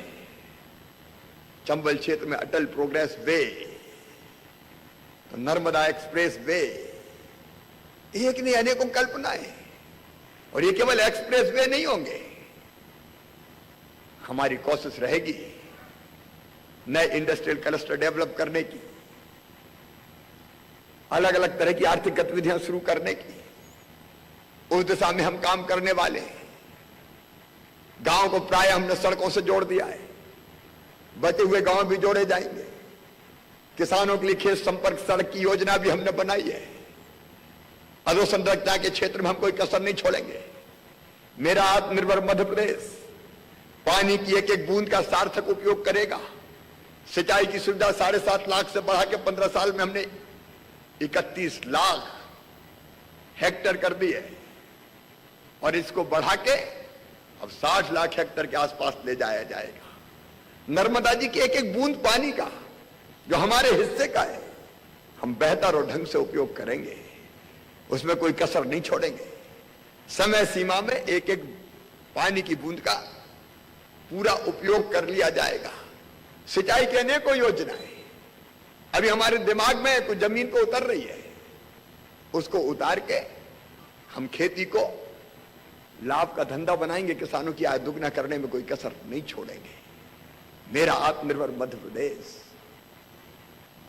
चंबल क्षेत्र में अटल प्रोग्रेस वे, तो नर्मदा एक्सप्रेस वे, एक नहीं अनेकों कल्पनाएं, और ये केवल एक्सप्रेस वे नहीं होंगे। हमारी कोशिश रहेगी नए इंडस्ट्रियल क्लस्टर डेवलप करने की, अलग अलग तरह की आर्थिक गतिविधियां शुरू करने की। उस दिशा में हम काम करने वाले हैं। गांव को प्राय हमने सड़कों से जोड़ दिया है, बचे हुए गांव भी जोड़े जाएंगे। किसानों के लिए खेत संपर्क सड़क की योजना भी हमने बनाई है। अधोसंरचना के क्षेत्र में हम कोई कसर नहीं छोड़ेंगे। मेरा आत्मनिर्भर मध्य प्रदेश पानी की एक एक बूंद का सार्थक उपयोग करेगा। सिंचाई की सुविधा 7.5 लाख से बढ़ा के 15 साल में हमने 31 लाख हेक्टेयर कर दी है, और इसको बढ़ा के अब 60 लाख हेक्टेयर के आसपास ले जाया जाएगा। नर्मदा जी की एक एक बूंद पानी का जो हमारे हिस्से का है, हम बेहतर और ढंग से उपयोग करेंगे, उसमें कोई कसर नहीं छोड़ेंगे। समय सीमा में एक एक पानी की बूंद का पूरा उपयोग कर लिया जाएगा। सिंचाई की अनेकों योजनाएं अभी हमारे दिमाग में कुछ जमीन को उतर रही है, उसको उतार के हम खेती को लाभ का धंधा बनाएंगे। किसानों की आय दुगना करने में कोई कसर नहीं छोड़ेंगे। मेरा आत्मनिर्भर मध्य प्रदेश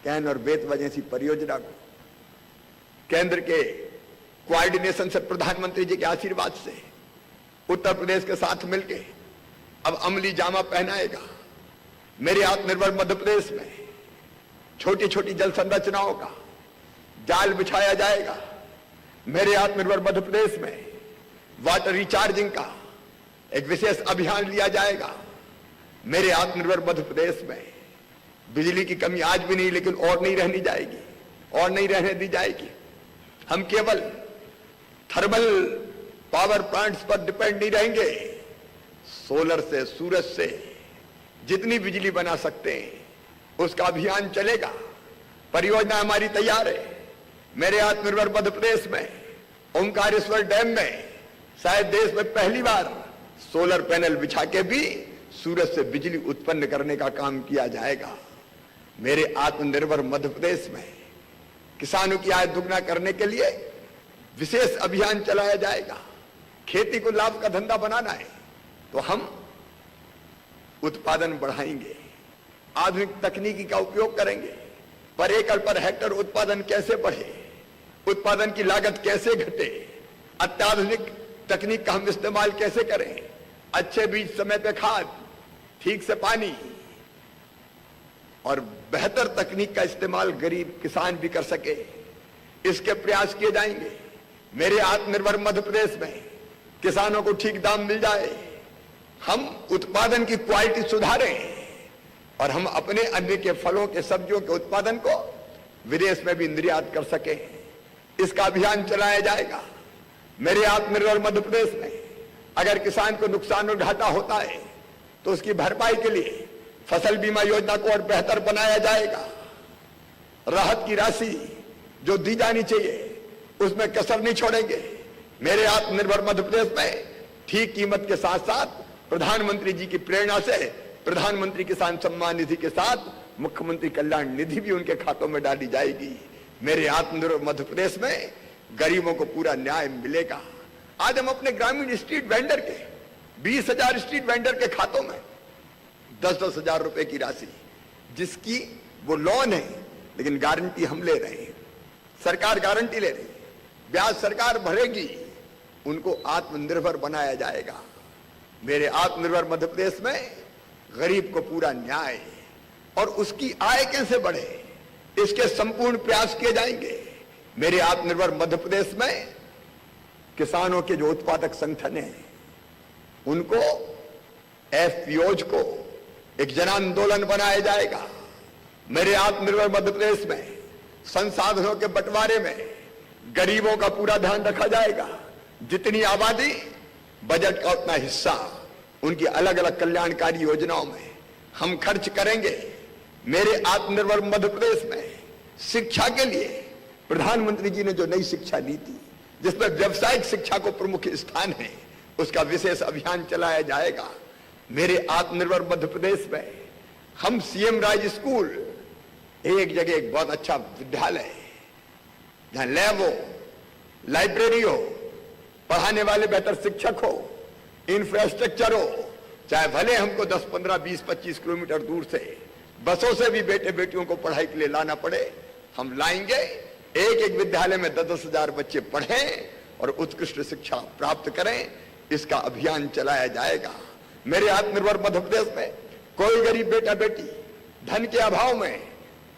कैन और बेतवा जैसी परियोजना को केंद्र के कोऑर्डिनेशन से, प्रधानमंत्री जी के आशीर्वाद से उत्तर प्रदेश के साथ मिलके अब अमली जामा पहनाएगा। मेरे आत्मनिर्भर मध्य प्रदेश में छोटी छोटी जल संरचनाओं का जाल बिछाया जाएगा। मेरे आत्मनिर्भर मध्य प्रदेश में वाटर रिचार्जिंग का एक विशेष अभियान लिया जाएगा। मेरे आत्मनिर्भर मध्य प्रदेश में बिजली की कमी आज भी नहीं, लेकिन और नहीं रहनी जाएगी, और नहीं रहने दी जाएगी। हम केवल थर्मल पावर प्लांट्स पर डिपेंड नहीं रहेंगे। सोलर से, सूरज से जितनी बिजली बना सकते हैं उसका अभियान चलेगा। परियोजना हमारी तैयार है। मेरे आत्मनिर्भर मध्य प्रदेश में ओंकारेश्वर डैम में शायद देश में पहली बार सोलर पैनल बिछा के भी सूरज से बिजली उत्पन्न करने का काम किया जाएगा। मेरे आत्मनिर्भर मध्य प्रदेश में किसानों की आय दुगना करने के लिए विशेष अभियान चलाया जाएगा। खेती को लाभ का धंधा बनाना है तो हम उत्पादन बढ़ाएंगे, आधुनिक तकनीकी का उपयोग करेंगे। पर एकड़ पर हेक्टेयर उत्पादन कैसे बढ़े, उत्पादन की लागत कैसे घटे, अत्याधुनिक तकनीक का हम इस्तेमाल कैसे करें, अच्छे बीज, समय पे खाद, ठीक से पानी और बेहतर तकनीक का इस्तेमाल गरीब किसान भी कर सके, इसके प्रयास किए जाएंगे। मेरे आत्मनिर्भर मध्य प्रदेश में किसानों को ठीक दाम मिल जाए, हम उत्पादन की क्वालिटी सुधारें और हम अपने अन्न के, फलों के, सब्जियों के उत्पादन को विदेश में भी निर्यात कर सके। इसका अभियान चलाया जाएगा। मेरे आत्मनिर्भर मध्य प्रदेश में अगर किसान को नुकसान और घाटा होता है तो उसकी भरपाई के लिए फसल बीमा योजना को और बेहतर बनाया जाएगा। राहत की राशि जो दी जानी चाहिए उसमें कसर नहीं छोड़ेंगे। मेरे आत्मनिर्भर मध्य प्रदेश में ठीक कीमत के साथ साथ प्रधानमंत्री जी की प्रेरणा से प्रधानमंत्री किसान सम्मान निधि के साथ मुख्यमंत्री कल्याण निधि भी उनके खातों में डाली जाएगी। मेरे आत्मनिर्भर मध्य प्रदेश में गरीबों को पूरा न्याय मिलेगा। आज हम अपने ग्रामीण स्ट्रीट वेंडर के 20,000 स्ट्रीट वेंडर के खातों में 10-10 हजार रुपए की राशि, जिसकी वो लोन है लेकिन गारंटी हम ले रहे हैं, सरकार गारंटी ले रही है, ब्याज सरकार भरेगी, उनको आत्मनिर्भर बनाया जाएगा। मेरे आत्मनिर्भर मध्य प्रदेश में गरीब को पूरा न्याय और उसकी आय कैसे बढ़े इसके संपूर्ण प्रयास किए जाएंगे। मेरे आत्मनिर्भर मध्य प्रदेश में किसानों के जो उत्पादक संगठन हैं उनको एफपीओज को एक जन आंदोलन बनाया जाएगा। मेरे आत्मनिर्भर मध्य प्रदेश में संसाधनों के बंटवारे में गरीबों का पूरा ध्यान रखा जाएगा। जितनी आबादी बजट का उतना हिस्सा उनकी अलग अलग कल्याणकारी योजनाओं में हम खर्च करेंगे। मेरे आत्मनिर्भर मध्य प्रदेश में शिक्षा के लिए प्रधानमंत्री जी ने जो नई शिक्षा नीति जिसमें व्यावसायिक शिक्षा को प्रमुख स्थान है उसका विशेष अभियान चलाया जाएगा। मेरे आत्मनिर्भर मध्य प्रदेश में हम सीएम राज स्कूल एक जगह एक बहुत अच्छा विद्यालय जहां लैब हो, लाइब्रेरी हो, पढ़ाने वाले बेहतर शिक्षक हो, इंफ्रास्ट्रक्चर हो, चाहे भले हमको 10, 15, 20, 25 किलोमीटर दूर से बसों से भी बेटे बेटियों को पढ़ाई के लिए लाना पड़े, हम लाएंगे। एक एक विद्यालय में 10-10 हजार बच्चे पढ़ें और उत्कृष्ट शिक्षा प्राप्त करें, इसका अभियान चलाया जाएगा। मेरे आत्मनिर्भर मध्य प्रदेश में कोई गरीब बेटा बेटी धन के अभाव में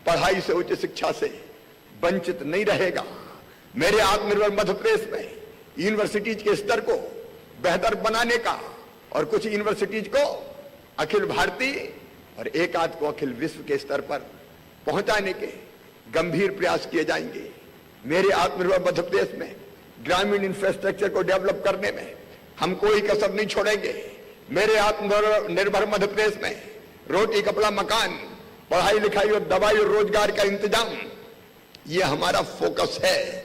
पढ़ाई से उच्च शिक्षा से वंचित नहीं रहेगा। मेरे आत्मनिर्भर मध्य प्रदेश में यूनिवर्सिटीज के स्तर को बेहतर बनाने का और कुछ यूनिवर्सिटीज को अखिल भारतीय और एक आध को अखिल विश्व के स्तर पर पहुंचाने के गंभीर प्रयास किए जाएंगे। मेरे आत्मनिर्भर मध्य प्रदेश में ग्रामीण इंफ्रास्ट्रक्चर को डेवलप करने में हम कोई कसर नहीं छोड़ेंगे। मेरे आत्मनिर्भर मध्य प्रदेश में रोटी कपड़ा मकान, पढ़ाई लिखाई और दवाई और रोजगार का इंतजाम, ये हमारा फोकस है।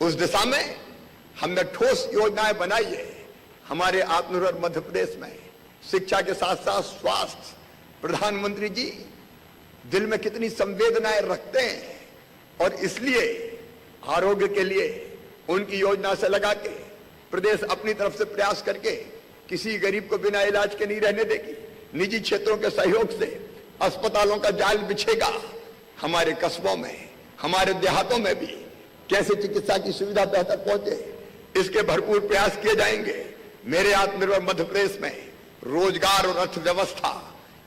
उस दिशा में हमने ठोस योजनाएं बनाई है। हमारे आत्मनिर्भर मध्य प्रदेश में शिक्षा के साथ साथ स्वास्थ्य, प्रधानमंत्री जी दिल में कितनी संवेदनाएं रखते हैं और इसलिए आरोग्य के लिए उनकी योजना से लगा के प्रदेश अपनी तरफ से प्रयास करके किसी गरीब को बिना इलाज के नहीं रहने देगी। निजी क्षेत्रों के सहयोग से अस्पतालों का जाल बिछेगा। हमारे कस्बों में, हमारे देहातों में भी कैसे चिकित्सा की सुविधा बेहतर पहुंचे, इसके भरपूर प्रयास किए जाएंगे। मेरे आत्मनिर्भर मध्य प्रदेश में रोजगार और अर्थव्यवस्था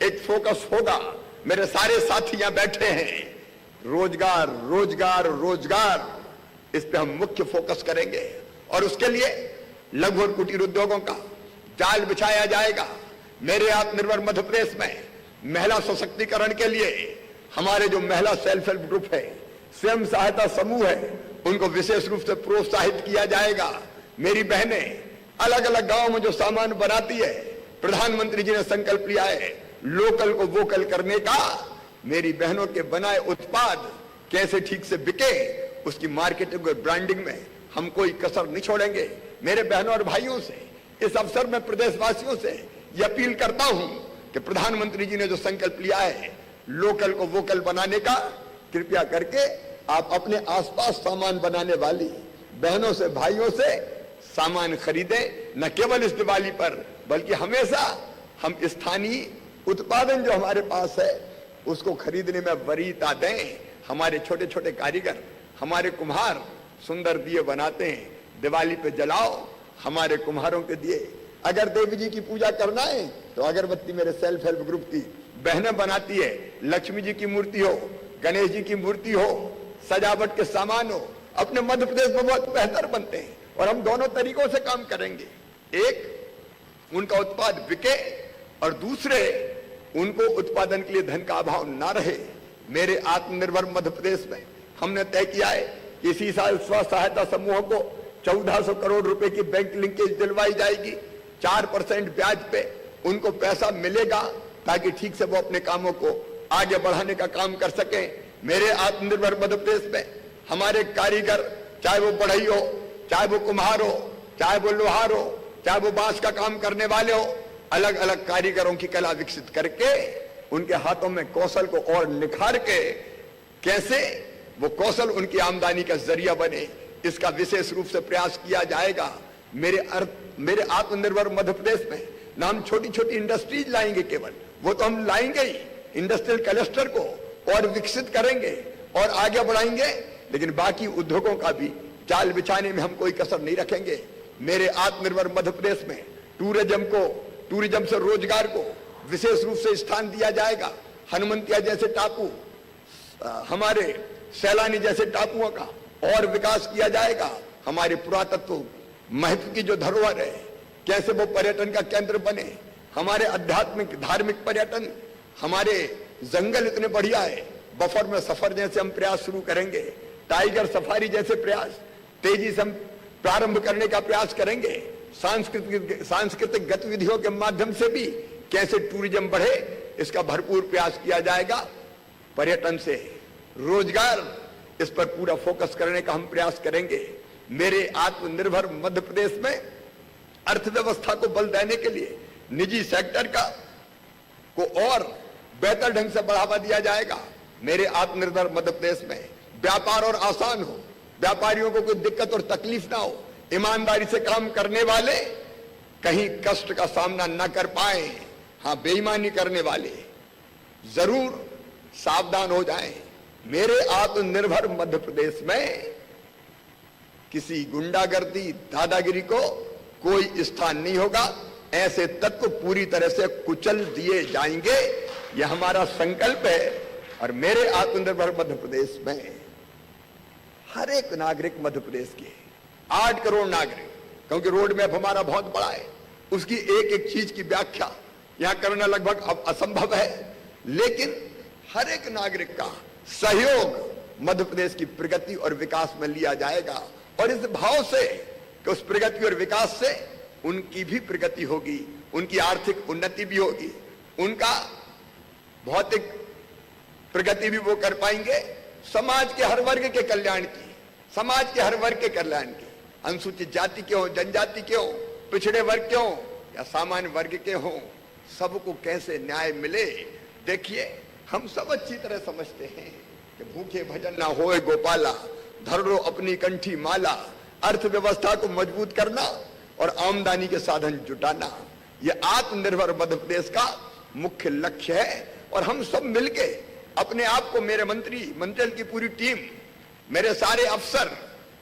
एक फोकस होगा। मेरे सारे साथी यहां बैठे हैं, रोजगार रोजगार रोजगार, इस पे हम मुख्य फोकस करेंगे और उसके लिए लघु और कुटीर उद्योगों का जाल बिछाया जाएगा। मेरे आत्मनिर्भर मध्य प्रदेश में महिला सशक्तिकरण के लिए हमारे जो महिला सेल्फ हेल्प ग्रुप है, स्वयं सहायता समूह है, उनको विशेष रूप से प्रोत्साहित किया जाएगा। मेरी बहनें अलग अलग गांव में जो सामान बनाती है, प्रधानमंत्री जी ने संकल्प लिया है लोकल को वोकल करने का। मेरी बहनों के बनाए उत्पाद कैसे ठीक से बिके, उसकी मार्केटिंग और ब्रांडिंग में हम कोई कसर नहीं छोड़ेंगे। मेरे बहनों और भाइयों से इस अवसर में प्रदेशवासियों से यह अपील करता हूं कि प्रधानमंत्री जी ने जो संकल्प लिया है लोकल को वोकल बनाने का, कृपया करके आप अपने आसपास सामान बनाने वाली बहनों से, भाइयों से सामान खरीदें। न केवल इस दिवाली पर बल्कि हमेशा हम स्थानीय उत्पादन जो हमारे पास है उसको खरीदने में वरीयता दें। हमारे छोटे छोटे कारीगर, हमारे कुम्हार सुंदर दिए बनाते हैं, दिवाली पे जलाओ हमारे कुम्हारों के दिए। अगर देवी जी की पूजा करना है तो अगरबत्ती मेरे सेल्फ हेल्प ग्रुप की बहनें बनाती है। लक्ष्मी जी की मूर्ति हो, गणेश जी की मूर्ति हो, सजावट के सामान हो, अपने मध्य प्रदेश में बहुत बेहतर बनते हैं और हम दोनों तरीकों से काम करेंगे। एक, उनका उत्पाद बिके और दूसरे, उनको उत्पादन के लिए धन का अभाव ना रहे। मेरे आत्मनिर्भर मध्य प्रदेश में हमने तय किया है इसी साल स्व सहायता समूहों को 1400 करोड़ रुपए की बैंक लिंकेज दिलवाई जाएगी। 4% ब्याज पे उनको पैसा मिलेगा ताकि ठीक से वो अपने कामों को आगे बढ़ाने का काम कर सकें। मेरे आत्मनिर्भर मध्य प्रदेश में हमारे कारीगर, चाहे वो बढ़ई हो, चाहे वो कुम्हार हो, चाहे वो लोहार हो, चाहे वो बांस का काम करने वाले हो, अलग अलग कारीगरों की कला विकसित करके उनके हाथों में कौशल को और निखार के कैसे वो कौशल उनकी आमदनी का जरिया बने, इसका विशेष रूप से प्रयास किया जाएगा। मेरे आत्मनिर्भर मध्य प्रदेश में ना हम छोटी छोटी इंडस्ट्रीज लाएंगे, केवल वो तो हम लाएंगे ही, इंडस्ट्रियल क्लस्टर को और विकसित करेंगे और आगे बढ़ाएंगे, लेकिन बाकी उद्योगों का भी जाल बिछाने में हम कोई कसर नहीं रखेंगे। मेरे आत्मनिर्भर मध्य प्रदेश में टूरिज्म से रोजगार को विशेष रूप से स्थान दिया जाएगा। हनुमंतिया जैसे टापू, हमारे सैलानी जैसे टापुओं का और विकास किया जाएगा। हमारे पुरातत्व महत्व की जो धरोहर है, कैसे वो पर्यटन का केंद्र बने। हमारे आध्यात्मिक धार्मिक पर्यटन, हमारे जंगल इतने बढ़िया है, बफर में सफर जैसे हम प्रयास शुरू करेंगे। टाइगर सफारी जैसे प्रयास तेजी से हम प्रारंभ करने का प्रयास करेंगे। सांस्कृतिक गतिविधियों के माध्यम से भी कैसे टूरिज्म बढ़े, इसका भरपूर प्रयास किया जाएगा। पर्यटन से रोजगार, इस पर पूरा फोकस करने का हम प्रयास करेंगे। मेरे आत्मनिर्भर मध्य प्रदेश में अर्थव्यवस्था को बल देने के लिए निजी सेक्टर को और बेहतर ढंग से बढ़ावा दिया जाएगा। मेरे आत्मनिर्भर मध्य प्रदेश में व्यापार और आसान हो, व्यापारियों को कोई दिक्कत और तकलीफ ना हो, ईमानदारी से काम करने वाले कहीं कष्ट का सामना न कर पाए। हाँ, बेईमानी करने वाले जरूर सावधान हो जाएं। मेरे आत्मनिर्भर मध्य प्रदेश में किसी गुंडागर्दी, दादागिरी को कोई स्थान नहीं होगा। ऐसे तत्व पूरी तरह से कुचल दिए जाएंगे, यह हमारा संकल्प है। और मेरे आत्मनिर्भर मध्य प्रदेश में हर एक नागरिक, मध्य प्रदेश के 8 करोड़ नागरिक, क्योंकि रोड मैप हमारा बहुत बड़ा है, उसकी एक एक चीज की व्याख्या यहां करना लगभग अब असंभव है, लेकिन हर एक नागरिक का सहयोग मध्य प्रदेश की प्रगति और विकास में लिया जाएगा। और इस भाव से कि उस प्रगति और विकास से उनकी भी प्रगति होगी, उनकी आर्थिक उन्नति भी होगी, उनका भौतिक प्रगति भी वो कर पाएंगे। समाज के हर वर्ग के कल्याण की, समाज के हर वर्ग के कल्याण की, अनुसूचित जाति के हो, जनजाति के हो, पिछड़े वर्ग के हो या सामान्य वर्ग के हो, सबको कैसे न्याय मिले। देखिए, हम सब अच्छी तरह समझते हैं कि भूखे भजन ना होए गोपाला, धरो अपनी कंठी माला। अर्थव्यवस्था को मजबूत करना और आमदनी के साधन जुटाना, यह आत्मनिर्भर मध्य प्रदेश का मुख्य लक्ष्य है। और हम सब मिलके अपने आप को, मेरे मंत्रिमंडल की पूरी टीम, मेरे सारे अफसर,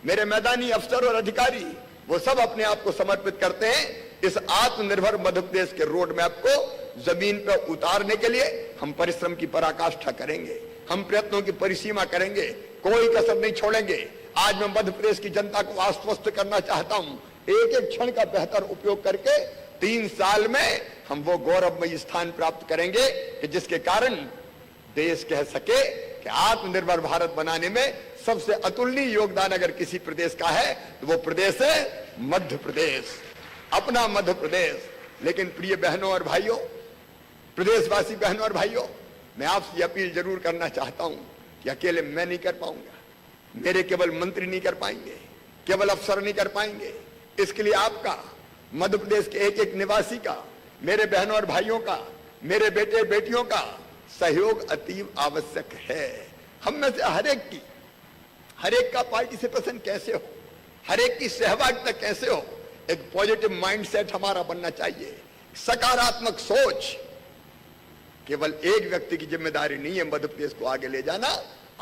मेरे मैदानी अफसर और अधिकारी, वो सब अपने आप को समर्पित करते हैं इस आत्मनिर्भर मध्य प्रदेश के रोड मैप को जमीन पर उतारने के लिए। हम परिश्रम की पराकाष्ठा करेंगे, हम प्रयत्नों की परिसीमा करेंगे, कोई कसर नहीं छोड़ेंगे। आज मैं मध्य प्रदेश की जनता को आश्वस्त करना चाहता हूं, एक एक क्षण का बेहतर उपयोग करके 3 साल में हम वो गौरवमयी स्थान प्राप्त करेंगे कि जिसके कारण देश कह सके कि आत्मनिर्भर भारत बनाने में सबसे अतुलनीय योगदान अगर किसी प्रदेश का है तो वो प्रदेश है मध्य प्रदेश, अपना मध्य प्रदेश। लेकिन प्रिय बहनों और भाइयों, प्रदेशवासी बहनों और भाइयों, मैं आपसे अपील जरूर करना चाहता हूं कि अकेले मैं नहीं कर पाऊंगा, मेरे केवल मंत्री नहीं कर पाएंगे, केवल अफसर नहीं कर पाएंगे। इसके लिए आपका, मध्य प्रदेश के एक एक निवासी का, मेरे बहनों और भाइयों का, मेरे बेटे बेटियों का सहयोग अतीव आवश्यक है। हम में से हर एक का पार्टिसिपेशन कैसे हो, हर एक की सहभागिता कैसे हो, एक पॉजिटिव माइंडसेट हमारा बनना चाहिए, सकारात्मक सोच। केवल एक व्यक्ति की जिम्मेदारी नहीं है मध्य प्रदेश को आगे ले जाना।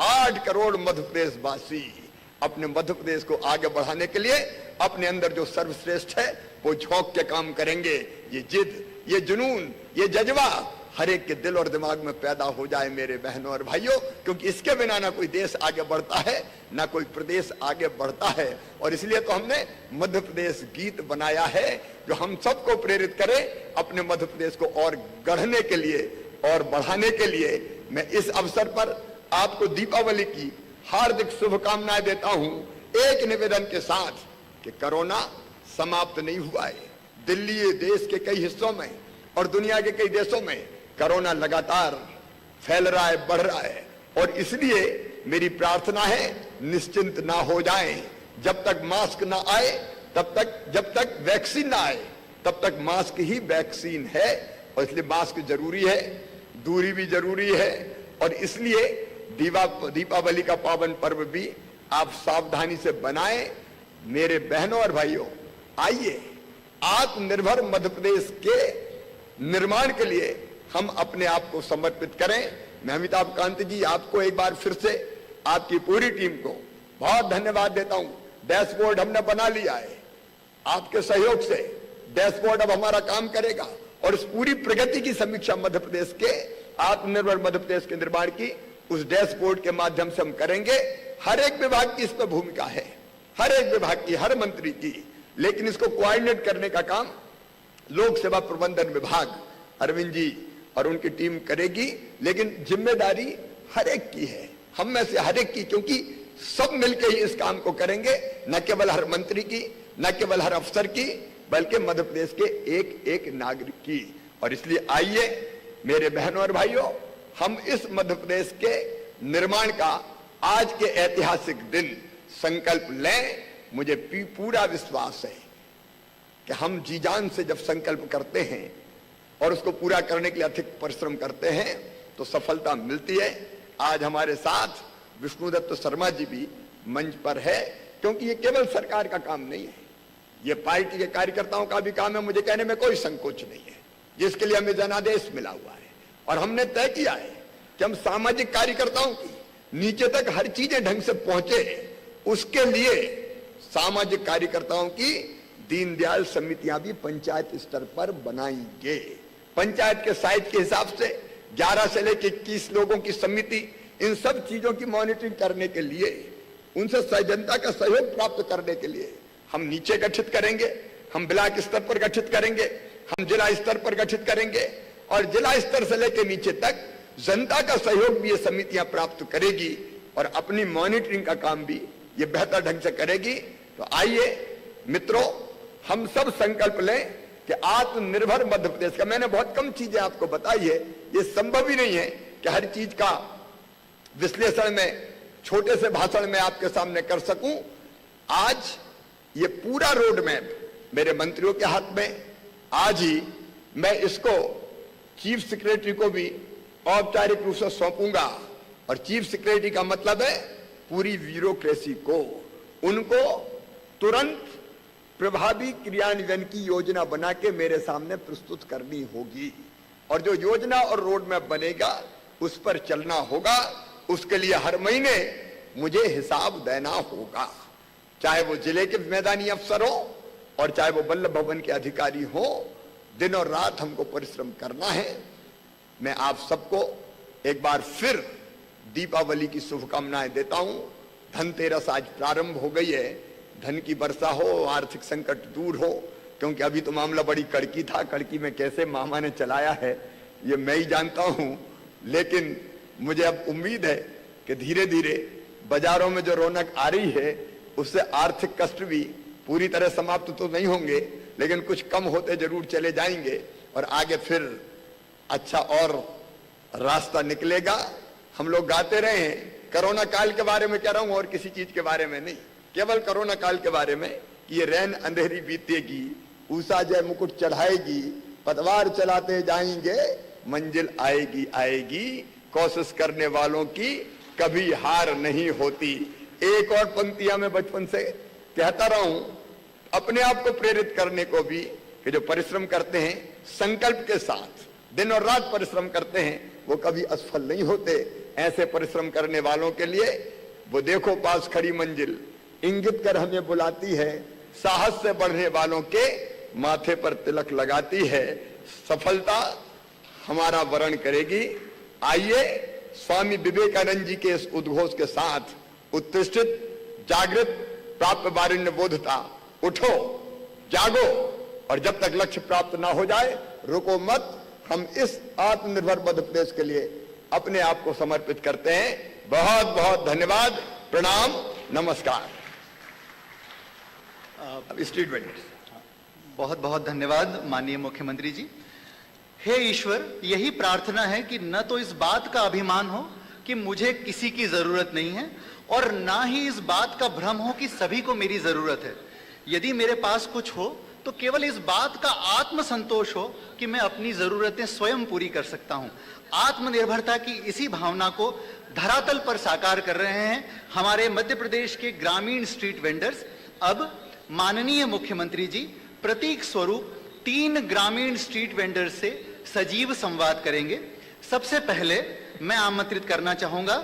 8 करोड़ मध्य प्रदेश वासी अपने मध्य प्रदेश को आगे बढ़ाने के लिए अपने अंदर जो सर्वश्रेष्ठ है वो झोंक के काम करेंगे। ये जिद, ये जुनून, ये जज्बा हर एक के दिल और दिमाग में पैदा हो जाए मेरे बहनों और भाइयों, क्योंकि इसके बिना ना कोई देश आगे बढ़ता है, ना कोई प्रदेश आगे बढ़ता है। और इसलिए तो हमने मध्य प्रदेश गीत बनाया है जो हम सबको प्रेरित करे अपने मध्य प्रदेश को और गढ़ने के लिए और बढ़ाने के लिए। मैं इस अवसर पर आपको दीपावली की हार्दिक शुभकामनाएं देता हूं, एक निवेदन के साथ कि कोरोना समाप्त नहीं हुआ है। दिल्ली देश के कई हिस्सों में और दुनिया के कई देशों में कोरोना लगातार फैल रहा है, बढ़ रहा है, और इसलिए मेरी प्रार्थना है निश्चिंत ना हो जाएं। जब तक मास्क ना आए तब तक, जब तक वैक्सीन ना आए तब तक मास्क ही वैक्सीन है, और इसलिए मास्क जरूरी है, दूरी भी जरूरी है, और इसलिए दीपावली का पावन पर्व भी आप सावधानी से बनाएं। मेरे बहनों और भाइयों, आइए आत्मनिर्भर मध्य प्रदेश के निर्माण के लिए हम अपने आप को समर्पित करें। मैं अमिताभ कांत जी, आपको एक बार फिर से आपकी पूरी टीम को बहुत धन्यवाद देता हूं। डैशबोर्ड हमने बना लिया है, आपके सहयोग से डैशबोर्ड अब हमारा काम करेगा, और इस पूरी प्रगति की समीक्षा मध्य प्रदेश के आत्मनिर्भर मध्य प्रदेश के निर्माण की उस डैशबोर्ड के माध्यम से हम करेंगे। हर एक विभाग की इस पर भूमिका है, हर एक विभाग की, हर मंत्री की, लेकिन इसको कोऑर्डिनेट करने का काम लोक सेवा प्रबंधन विभाग अरविंद जी और उनकी टीम करेगी, लेकिन जिम्मेदारी हर एक की है, हम में से हर एक की, क्योंकि सब मिलकर ही इस काम को करेंगे, न केवल हर मंत्री की, न केवल हर अफसर की, बल्कि मध्य प्रदेश के एक एक नागरिक की। और इसलिए आइए मेरे बहनों और भाइयों, हम इस मध्य प्रदेश के निर्माण का आज के ऐतिहासिक दिन संकल्प लें। मुझे पूरा विश्वास है कि हम जी जान से जब संकल्प करते हैं और उसको पूरा करने के लिए अधिक परिश्रम करते हैं तो सफलता मिलती है। आज हमारे साथ विष्णुदत्त शर्मा जी भी मंच पर है, क्योंकि ये केवल सरकार का काम नहीं है, ये पार्टी के कार्यकर्ताओं का भी काम है। मुझे कहने में कोई संकोच नहीं है, जिसके लिए हमें जनादेश मिला हुआ है, और हमने तय किया है कि हम सामाजिक कार्यकर्ताओं की नीचे तक हर चीजें ढंग से पहुंचे, उसके लिए सामाजिक कार्यकर्ताओं की दीनदयाल समितियां भी पंचायत स्तर पर बनाएंगे। पंचायत के साइज के हिसाब से 11 से लेकर 21 लोगों की समिति, इन सब चीजों की मॉनिटरिंग करने के लिए, उनसे जनता का सहयोग प्राप्त करने के लिए हम नीचे गठित करेंगे, हम ब्लॉक स्तर पर गठित करेंगे, हम जिला स्तर पर गठित करेंगे, और जिला स्तर से लेकर नीचे तक जनता का सहयोग भी ये समितियां प्राप्त करेगी, और अपनी मॉनिटरिंग का काम भी ये बेहतर ढंग से करेगी। तो आइए मित्रों, हम सब संकल्प लें कि आत्मनिर्भर मध्य प्रदेश का, मैंने बहुत कम चीजें आपको बताई है, ये संभव ही नहीं है कि हर चीज का विश्लेषण में छोटे से भाषण में आपके सामने कर सकूं। आज ये पूरा रोड मैप मेरे मंत्रियों के हाथ में, आज ही मैं इसको चीफ सेक्रेटरी को भी औपचारिक रूप से सौंपूंगा, और चीफ सेक्रेटरी का मतलब है पूरी ब्यूरोक्रेसी को, उनको तुरंत प्रभावी क्रियान्वयन की योजना बना के मेरे सामने प्रस्तुत करनी होगी, और जो योजना और रोड मैप बनेगा उस पर चलना होगा। उसके लिए हर महीने मुझे हिसाब देना होगा, चाहे वो जिले के मैदानी अफसर हो और चाहे वो वल्लभ भवन के अधिकारी हो। दिन और रात हमको परिश्रम करना है। मैं आप सबको एक बार फिर दीपावली की शुभकामनाएं देता हूं। धनतेरस आज प्रारंभ हो गई है, धन की वर्षा हो, आर्थिक संकट दूर हो, क्योंकि अभी तो मामला बड़ी कड़की था, कड़की में कैसे मामा ने चलाया है ये मैं ही जानता हूं, लेकिन मुझे अब उम्मीद है कि धीरे धीरे बाजारों में जो रौनक आ रही है उससे आर्थिक कष्ट भी पूरी तरह समाप्त तो नहीं होंगे, लेकिन कुछ कम होते जरूर चले जाएंगे, और आगे फिर अच्छा और रास्ता निकलेगा। हम लोग गाते रहे हैं, कोरोना काल के बारे में कह रहा हूं और किसी चीज के बारे में नहीं, केवल कोरोना काल के बारे में कि ये रैन अंधेरी बीतेगी, उषा जय मुकुट चढ़ाएगी, पतवार चलाते जाएंगे, मंजिल आएगी आएगी, कोशिश करने वालों की कभी हार नहीं होती। एक और पंक्तियां मैं बचपन से कहता रहा हूं, अपने आप को प्रेरित करने को भी, कि जो परिश्रम करते हैं संकल्प के साथ, दिन और रात परिश्रम करते हैं, वो कभी असफल नहीं होते। ऐसे परिश्रम करने वालों के लिए वो देखो पास खड़ी मंजिल इंगित कर हमें बुलाती है, साहस से बढ़ने वालों के माथे पर तिलक लगाती है, सफलता हमारा वरण करेगी। आइए स्वामी विवेकानंद जी के इस उद्घोष के साथ, उत्तिष्ठित जागृत प्राप्त वारिण्य बोधता, उठो जागो, और जब तक लक्ष्य प्राप्त ना हो जाए रुको मत। हम इस आत्मनिर्भर मध्य प्रदेश के लिए अपने आप को समर्पित करते हैं। बहुत बहुत धन्यवाद। प्रणाम, नमस्कार। अब स्ट्रीट वेंडर्स। बहुत बहुत धन्यवाद माननीय मुख्यमंत्री जी। हे ईश्वर, यही प्रार्थना है कि न तो इस बात का अभिमान हो कि मुझे किसी की जरूरत नहीं है और ना ही इस बात का भ्रम हो कि सभी को मेरी जरूरत है। यदि मेरे पास कुछ हो तो केवल इस बात का आत्मसंतोष हो कि मैं अपनी जरूरतें स्वयं पूरी कर सकता हूं। आत्मनिर्भरता की इसी भावना को धरातल पर साकार कर रहे हैं हमारे मध्य प्रदेश के ग्रामीण स्ट्रीट वेंडर्स। अब माननीय मुख्यमंत्री जी प्रतीक स्वरूप 3 ग्रामीण स्ट्रीट वेंडर्स से सजीव संवाद करेंगे। सबसे पहले मैं आमंत्रित करना चाहूंगा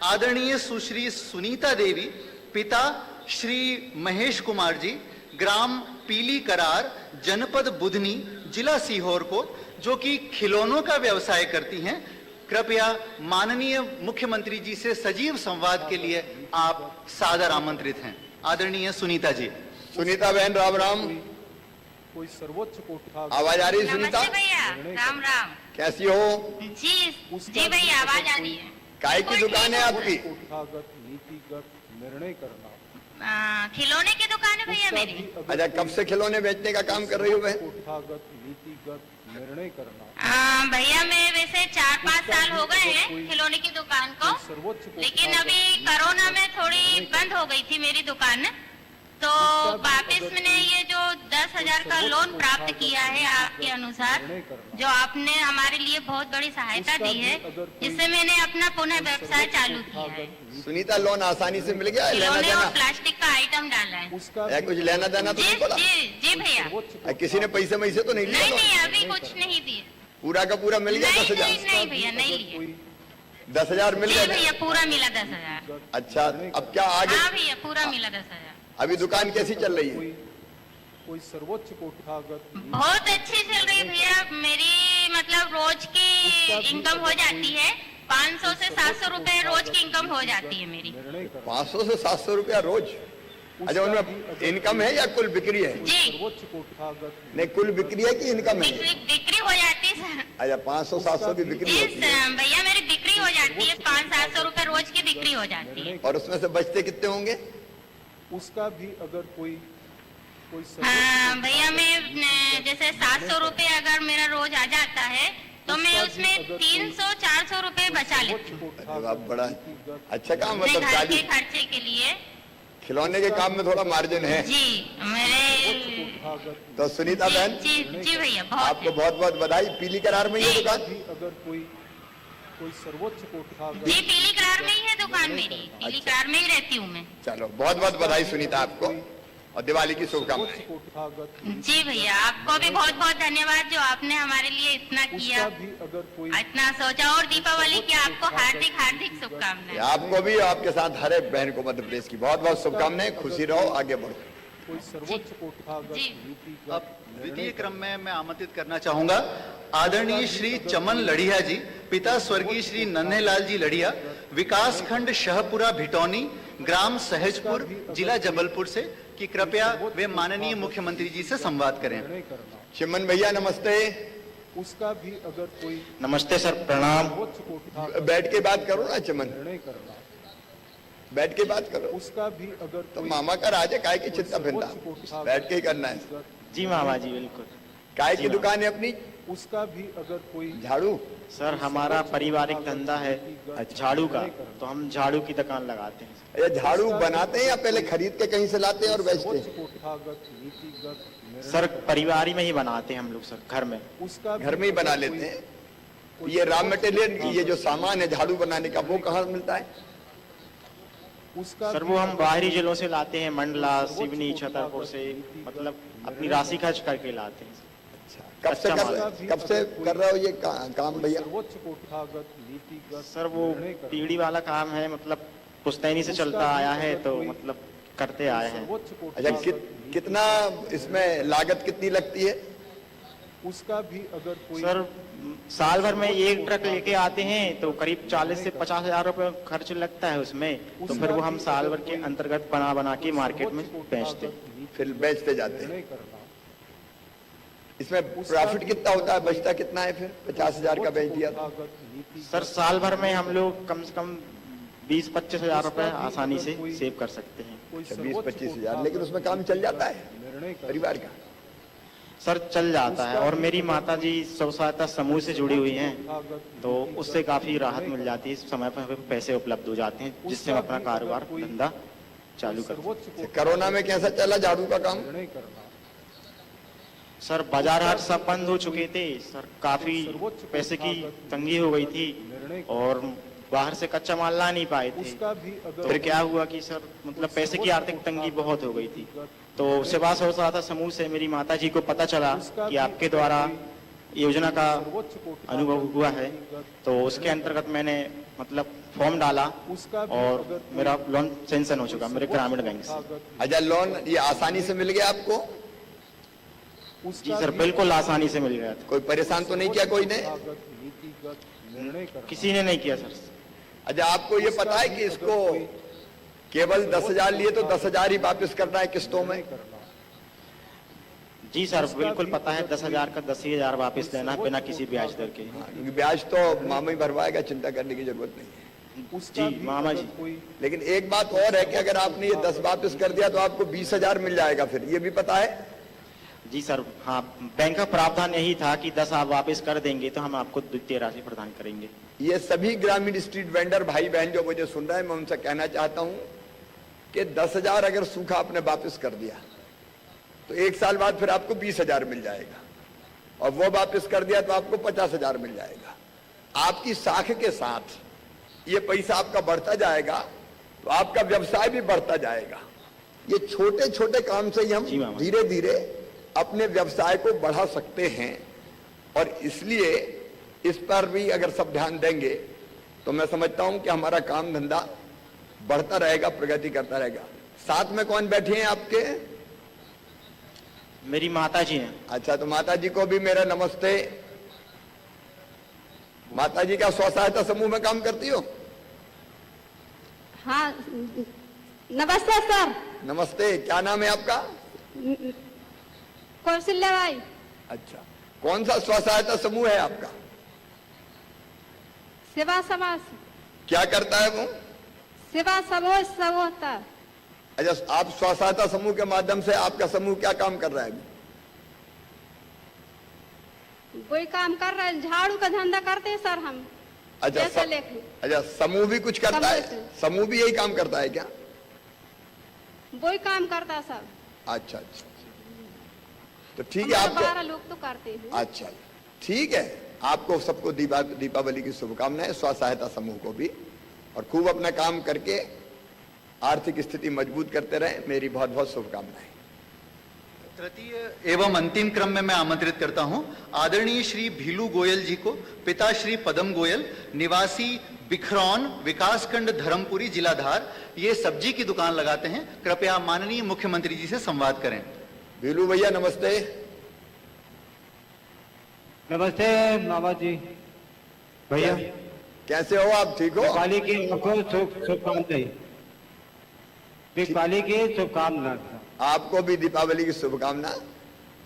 आदरणीय सुश्री सुनीता देवी, पिता श्री महेश कुमार जी, ग्राम पीली करार, जनपद बुधनी, जिला सीहोर को, जो कि खिलौनों का व्यवसाय करती हैं। कृपया माननीय मुख्यमंत्री जी से सजीव संवाद के लिए आप सादर आमंत्रित हैं। आदरणीय सुनीता जी। सुनीता बहन, राम राम। कोई सर्वोच्च कोटि आवाज आ रही है सुनीता? नमस्ते भैया, राम राम। कैसी हो? जी भैया, आवाज आ रही है। काय की दुकान है आपकी? कोठागत नीतिगत निर्णय करना। खिलौने की दुकान है भैया मेरी। अच्छा, कब से खिलौने बेचने का काम कर रही हो बहन? कोठागत नीतिगत निर्णय करना। भैया मैं वैसे 4-5 साल हो गए हैं खिलौने की दुकान को, लेकिन अभी कोरोना में थोड़ी बंद हो गई थी मेरी दुकान, तो वापस मैंने ये जो 10,000 का लोन प्राप्त किया है आपके अनुसार, जो आपने हमारे लिए बहुत बड़ी सहायता दी है, जिससे मैंने अपना पुनः व्यवसाय चालू किया है। सुनीता, लोन आसानी से मिल गया? लेना खिलौने देना और प्लास्टिक का आइटम डाला है। कुछ लेना देना तो जी नहीं बोला? जी भैया। किसी ने पैसे वैसे तो नहीं लिया? नहीं नहीं, अभी कुछ नहीं दिए। पूरा का पूरा मिल गया? नहीं 10,000? नहीं भैया, नहीं लिए। 10,000 मिल जी गया? भैया, पूरा मिला 10,000। अच्छा, अब क्या आगे? हाँ भैया, पूरा मिला 10,000। अभी दुकान कैसी चल रही है? कोई सर्वोच्च कोठागत बहुत अच्छी चल रही है भैया मेरी, मतलब रोज की इनकम हो जाती है 500 से 700 रुपए रोज की इनकम हो जाती है मेरी। 500 से 700 रुपया रोज? अच्छा, उनमें इनकम है या कुल बिक्री है? जी, सर्वोच्च कोठागत नहीं, कुल बिक्री है कि इनकम है? बिक्री हो जाती है सर। अच्छा, 500-700 की बिक्री जी होती है। भैया, मेरी बिक्री हो जाती है 500-700 रुपए रोज की बिक्री हो जाती है। और उसमें से बचते कितने होंगे? उसका भी अगर कोई भैया मैं जैसे 700 रुपए अगर मेरा रोज आ जाता है तो मैं उसमें 300-400 रुपए बचा लेती हूँ अरे वाह, बड़ा अच्छा काम। अपने मतलब घर के 40 खर्चे के लिए। खिलौने के काम में थोड़ा मार्जिन है। जी मेरे तो सुनीता बहन, जी भैया, बहुत आपको बहुत बहुत बधाई। पीली करार में ये दुकान? अगर कोई सर्वोच्च कोठागत। जी, पीली करार में ही है दुकान मेरी, पीली करार में ही रहती हूँ मैं। चलो, बहुत बहुत बधाई सुनीता आपको, और दिवाली की शुभकामनाएं। जी भैया, आपको भी बहुत बहुत धन्यवाद जो आपने हमारे लिए इतना किया, इतना सोचा, और दीपावली की आपको हार्दिक हार्दिक शुभकामनाएं। आपको भी, आपके साथ हर एक बहन को मध्य प्रदेश की बहुत बहुत शुभकामनाएं। खुशी रहो, आगे बढ़ो। अब द्वितीय क्रम में मैं आमंत्रित करना चाहूंगा आदरणीय श्री चमन लड़िया जी, पिता स्वर्गीय श्री नन्हेलाल जी लड़िया, विकास खंड शहपुरा भिटौनी, ग्राम सहजपुर, जिला जबलपुर से, कि कृपया वे माननीय मुख्यमंत्री जी से संवाद करें। चिमन भैया, नमस्ते। उसका भी अगर कोई नमस्ते सर, प्रणाम। बैठ के बात करो ना चिमन, बैठ के बात करो। उसका भी अगर तो मामा का राजा काय की चिंता फिरता, बैठ के ही करना है। जी मामा जी, बिल्कुल। काय की दुकान है अपनी? उसका भी अगर कोई झाड़ू? सर, हमारा पारिवारिक धंधा है झाड़ू का, तो हम झाड़ू की दुकान लगाते हैं। ये झाड़ू बनाते हैं या पहले खरीद के कहीं से लाते हैं और बेचते हैं? सर, परिवार में ही बनाते हैं हम लोग सर, घर में। घर में ही बना लेते हैं। ये रॉ मटेरियल, ये जो सामान है झाड़ू बनाने का, वो कहाँ मिलता है? सर, वो हम बाहरी जिलों से लाते हैं, मंडला, सिवनी, छतरपुर से, मतलब अपनी राशि खर्च करके लाते हैं। कब से कर रहे हो ये काम भैया? सर, वो पीढ़ी वाला काम है, मतलब पुश्तैनी से चलता आया है, तो मतलब करते आए हैं। अच्छा, कितना इसमें लागत कितनी लगती है? उसका भी अगर कोई सर, साल भर में एक ट्रक लेके आते हैं तो करीब 40 से 50 हजार रुपए खर्च लगता है उसमें, तो फिर वो हम साल भर के अंतर्गत बना के मार्केट में बेचते, फिर बेचते जाते हैं। इसमें प्रॉफिट कितना होता है, बचता कितना है? फिर 50,000 का बेच दिया तो सर, साल भर में हम लोग कम से कम 20-25 हजार रुपए आसानी से सेव कर सकते हैं। 20-25 हजार, लेकिन उसमें काम चल जाता है परिवार का? सर चल जाता है, और मेरी माता जी स्व सहायता समूह से जुड़ी हुई हैं, तो उससे काफी राहत मिल जाती है। समय पर हमें पैसे उपलब्ध हो जाते हैं, जिससे हम अपना कारोबार धंधा चालू कर सकते हैं। कोरोना में कैसा चला झाड़ू का काम? सर बाजार हाट सब बंद हो चुके थे सर, काफी पैसे की तंगी हो गई थी और बाहर से कच्चा माल ला नहीं पाए थे। तो फिर क्या हुआ कि सर मतलब पैसे की आर्थिक तंगी बहुत हो गई थी, तो सेवा स्व सहायता समूह से मेरी माता जी को पता चला कि आपके द्वारा योजना का अनुभव हुआ है, तो उसके अंतर्गत मैंने मतलब फॉर्म डाला और मेरा लोन सैंक्शन हो चुका मेरे ग्रामीण बैंक से। अच्छा, लोन ये आसानी से मिल गया आपको? जी सर, बिल्कुल आसानी से मिल गया था। कोई परेशान तो नहीं किया कोई ने? किसी ने नहीं किया सर। अच्छा, आपको ये पता है कि इसको केवल 10,000 लिए तो 10,000 ही वापस करना है किस्तों में? जी सर, बिल्कुल पता है, 10,000 का 10,000 वापस देना बिना किसी ब्याज दर के। क्योंकि ब्याज तो मामा ही भरवाएगा, चिंता करने की जरूरत नहीं है। जी मामा जी। लेकिन एक बात और है कि अगर आपने ये 10 वापस कर दिया तो आपको 20,000 मिल जाएगा, फिर ये भी पता है? जी सर, हाँ, बैंक का प्रावधान यही था कि 10 आप वापस कर देंगे तो हम आपको द्वितीय राशि प्रदान करेंगे। ये सभी ग्रामीण स्ट्रीट वेंडर भाई बहन जो मुझे सुन रहे हैं, मैं उनसे कहना चाहता हूं कि 10,000 अगर सूखा आपने वापस कर दिया तो 1 साल बाद फिर आपको 20,000 मिल जाएगा, और वो वापस कर दिया तो आपको 50,000 मिल जाएगा। आपकी साख के साथ ये पैसा आपका बढ़ता जाएगा तो आपका व्यवसाय भी बढ़ता जाएगा। ये छोटे छोटे काम से ही हम धीरे धीरे अपने व्यवसाय को बढ़ा सकते हैं, और इसलिए इस पर भी अगर सब ध्यान देंगे तो मैं समझता हूं कि हमारा काम धंधा बढ़ता रहेगा, प्रगति करता रहेगा। साथ में कौन बैठे हैं आपके? मेरी माता जी हैं। अच्छा, तो माता जी को भी मेरा नमस्ते। माता जी क्या स्व सहायता समूह में काम करती हो? हाँ, नमस्ते सर। नमस्ते, क्या नाम है आपका? कौशल्या भाई। अच्छा, कौन सा स्व सहायता समूह है आपका? सेवा समाज। क्या करता है वो? सेवा समूह सब होता है। अच्छा, आप स्व सहायता समूह के माध्यम से आपका समूह क्या काम कर रहा है? कोई काम कर रहे हैं, झाड़ू का धंधा करते हैं सर हम। अच्छा, अच्छा, समूह भी कुछ करता है? समूह भी यही काम करता है क्या? वही काम करता है सर। अच्छा अच्छा, तो ठीक है, आपको 12 लोग तो करते हैं। अच्छा, ठीक है, आपको सबको दीपावली की शुभकामनाएं, स्व सहायता समूह को भी, और खूब अपना काम करके आर्थिक स्थिति मजबूत करते रहे। मेरी बहुत बहुत शुभकामनाएं। तृतीय एवं अंतिम क्रम में मैं आमंत्रित करता हूं आदरणीय श्री भीलू गोयल जी को, पिता श्री पदम गोयल, निवासी बिखरौन, विकासखंड धर्मपुरी, जिला धार। ये सब्जी की दुकान लगाते हैं। कृपया माननीय मुख्यमंत्री जी से संवाद करें। भीलू भैया नमस्ते। नमस्ते मामा जी। भैया कैसे हो आप? ठीक हो? दीपावली की शुभकामनाएं। दीपावली की शुभकामना। आपको भी दीपावली की शुभकामना।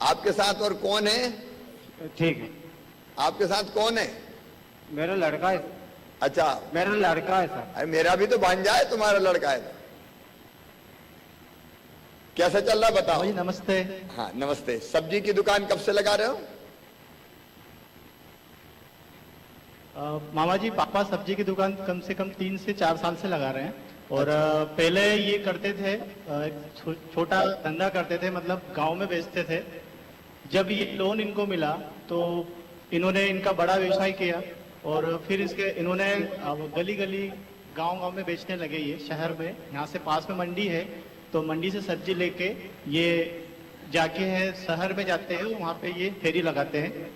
आपके साथ और कौन है? ठीक है। आपके साथ कौन है? मेरा लड़का है। अच्छा, मेरा लड़का है सर। अरे मेरा भी तो भांजा है, तुम्हारा लड़का है। कैसा चल रहा बताओ? नमस्ते। हाँ नमस्ते। सब्जी की दुकान कब से लगा रहे हो? मामा जी, पापा सब्जी की दुकान कम से कम 3 से 4 साल से लगा रहे हैं। और पहले ये करते थे, छोटा धंधा करते थे, मतलब गांव में बेचते थे। जब ये लोन इनको मिला तो इन्होंने इनका बड़ा व्यवसाय किया, और फिर इसके इन्होंने गली गली गांव में बेचने लगे। ये शहर में, यहाँ से पास में मंडी है, तो मंडी से सब्जी लेके ये जाके है शहर में जाते हैं, वहाँ पे ये फेरी लगाते हैं।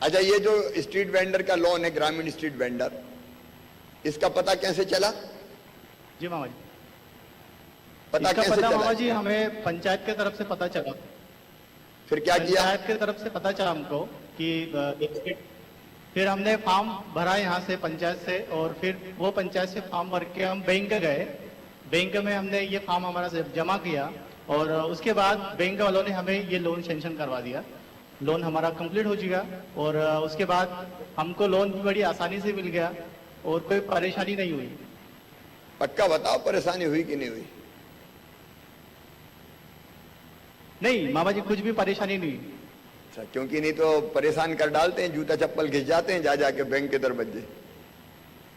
अच्छा, ये जो स्ट्रीट वेंडर का लोन है, ग्रामीण स्ट्रीट वेंडर, इसका पता कैसे चला? जी मामा जी, पता कैसे चला? मामा जी, हमें पंचायत के तरफ से पता चला। फिर क्या किया? पंचायत की तरफ से पता चला हमको कि फिर हमने फॉर्म भरा यहाँ से पंचायत से, और फिर वो पंचायत से फॉर्म भर के हम बैंक गए। बैंक में हमने ये फॉर्म हमारा जमा किया, और उसके बाद बैंक वालों ने हमें ये लोन सैंक्शन करवा दिया। लोन हमारा कंप्लीट हो चुका, और उसके बाद हमको लोन भी बड़ी आसानी से मिल गया और कोई परेशानी नहीं हुई। पक्का बताओ परेशानी हुई कि नहीं हुई? नहीं मामा जी, कुछ भी परेशानी नहीं। अच्छा, क्योंकि नहीं तो परेशान कर डालते हैं, जूता चप्पल घिस जाते हैं, जा जाके बैंक के दरवाजे।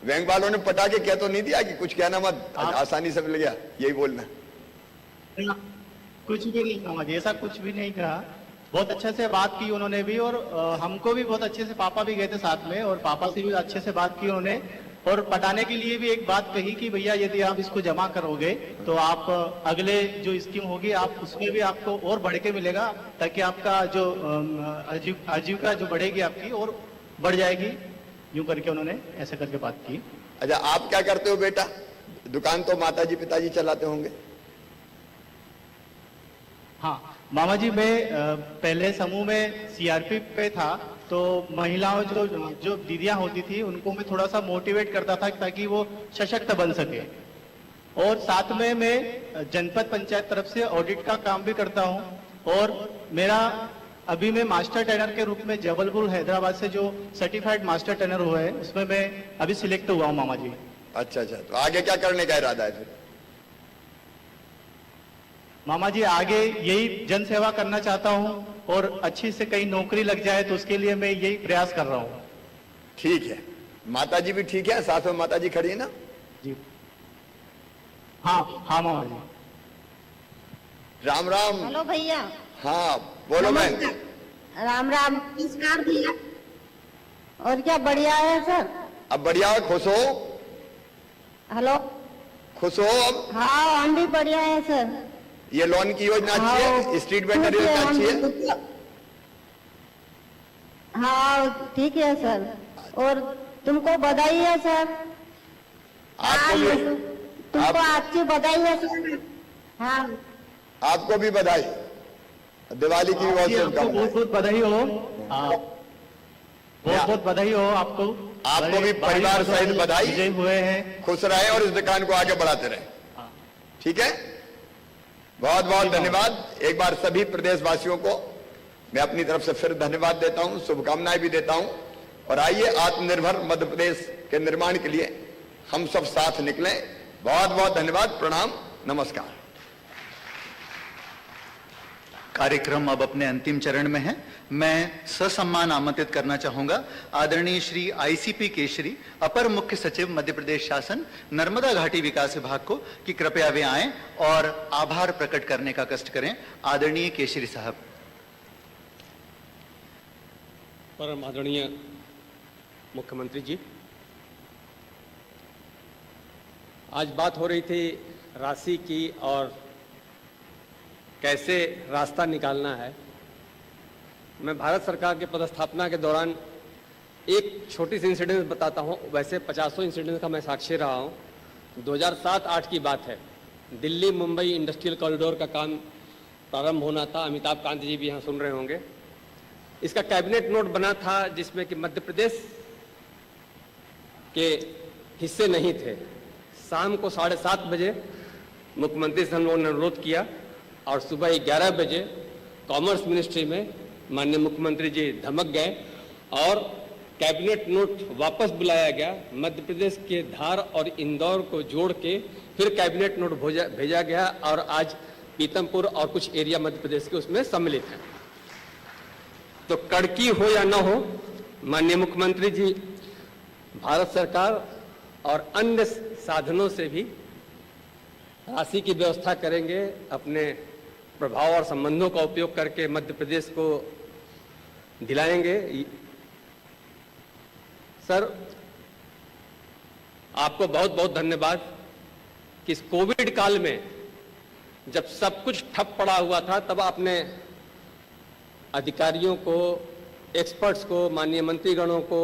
बैंक वालों ने पटा के कह तो नहीं दिया कि कुछ कहना मत, आसानी से मिल गया, यही बोलना? कुछ भी नहीं मामा जी, ऐसा कुछ भी नहीं कहा। बहुत अच्छे से बात की उन्होंने भी, और हमको भी बहुत अच्छे से, पापा भी गए थे साथ में, और पापा से भी अच्छे से बात की उन्होंने। और पटाने के लिए भी एक बात कही कि भैया यदि आप इसको जमा करोगे तो आप अगले जो स्कीम होगी आप उसमें भी आपको और बढ़ के मिलेगा, ताकि आपका जो आजीविका जो बढ़ेगी आपकी और बढ़ जाएगी। यूं करके उन्होंने ऐसे करके बात की। अच्छा, आप क्या करते हो बेटा? दुकान तो माताजी पिताजी चलाते होंगे? हाँ मामा जी, मैं पहले समूह में सीआरपी पे था, तो महिलाओं जो दीदियां होती थी उनको मैं थोड़ा सा मोटिवेट करता था ताकि वो सशक्त बन सके। और साथ में मैं जनपद पंचायत तरफ से ऑडिट का काम भी करता हूँ। और मेरा अभी मैं मास्टर ट्रेनर के रूप में जबलपुर हैदराबाद से जो सर्टिफाइड मास्टर ट्रेनर हुआ है उसमें मैं अभी सिलेक्ट हुआ हूँ मामा जी। अच्छा अच्छा, तो आगे क्या करने का इरादा है फिर? मामा जी आगे यही जन सेवा करना चाहता हूँ, और अच्छी से कहीं नौकरी लग जाए तो उसके लिए मैं यही प्रयास कर रहा हूँ। ठीक है, माताजी भी ठीक है? साथ में माताजी खड़ी है ना? जी हाँ हाँ मामा जी। राम राम। हेलो भैया। हाँ बोलो बहन। राम राम। नमस्कार भैया। और क्या बढ़िया है सर? अब बढ़िया हो, खुश हो? हेलो, खुश हो अब? हाँ हम भी बढ़िया है सर। ये लोन की योजना अच्छी है, स्ट्रीट वेंडर योजना अच्छी है। हाँ ठीक है सर, और तुमको बधाई है सर। आपको भी, तुमको अच्छी बधाई है सर। हाँ आपको भी बधाई, दिवाली की भी बहुत शुभकामनाएं। बहुत बहुत बधाई हो, बहुत बहुत बधाई हो आपको। आपको भी परिवार सहित बधाई, हुए हैं, खुश रहे और इस दुकान को आगे बढ़ाते रहे। ठीक है, बहुत बहुत धन्यवाद। एक बार सभी प्रदेशवासियों को मैं अपनी तरफ से फिर धन्यवाद देता हूं, शुभकामनाएं भी देता हूं। और आइए आत्मनिर्भर मध्य प्रदेश के निर्माण के लिए हम सब साथ निकलें। बहुत बहुत धन्यवाद, प्रणाम, नमस्कार। कार्यक्रम अब अपने अंतिम चरण में है। मैं ससम्मान आमंत्रित करना चाहूंगा आदरणीय श्री आईसीपी केशरी, अपर मुख्य सचिव मध्य प्रदेश शासन, नर्मदा घाटी विकास विभाग को कि कृपया वे आएं और आभार प्रकट करने का कष्ट करें। आदरणीय केशरी साहब। परम आदरणीय मुख्यमंत्री जी, आज बात हो रही थी राशि की और कैसे रास्ता निकालना है। मैं भारत सरकार के पदस्थापना के दौरान एक छोटी सी इंसिडेंस बताता हूँ। वैसे 50 इंसिडेंस का मैं साक्षी रहा हूँ। 2007-8 की बात है। दिल्ली मुंबई इंडस्ट्रियल कॉरिडोर का काम प्रारंभ होना था। अमिताभ कांत जी भी यहाँ सुन रहे होंगे। इसका कैबिनेट नोट बना था जिसमें कि मध्य प्रदेश के हिस्से नहीं थे। शाम को 7:30 बजे मुख्यमंत्री से हम लोगों ने अनुरोध किया और सुबह 11 बजे कॉमर्स मिनिस्ट्री में माननीय मुख्यमंत्री जी धमक गए और कैबिनेट नोट वापस बुलाया गया। मध्य प्रदेश के धार और इंदौर को जोड़ के फिर कैबिनेट नोट भेजा गया और आज पीतमपुर और कुछ एरिया मध्य प्रदेश के उसमें सम्मिलित है। तो कड़की हो या न हो, माननीय मुख्यमंत्री जी भारत सरकार और अन्य साधनों से भी राशि की व्यवस्था करेंगे। अपने प्रभाव और संबंधों का उपयोग करके मध्य प्रदेश को दिलाएंगे। सर, आपको बहुत बहुत धन्यवाद कि इस कोविड काल में जब सब कुछ ठप पड़ा हुआ था तब आपने अधिकारियों को, एक्सपर्ट्स को, माननीय मंत्रीगणों को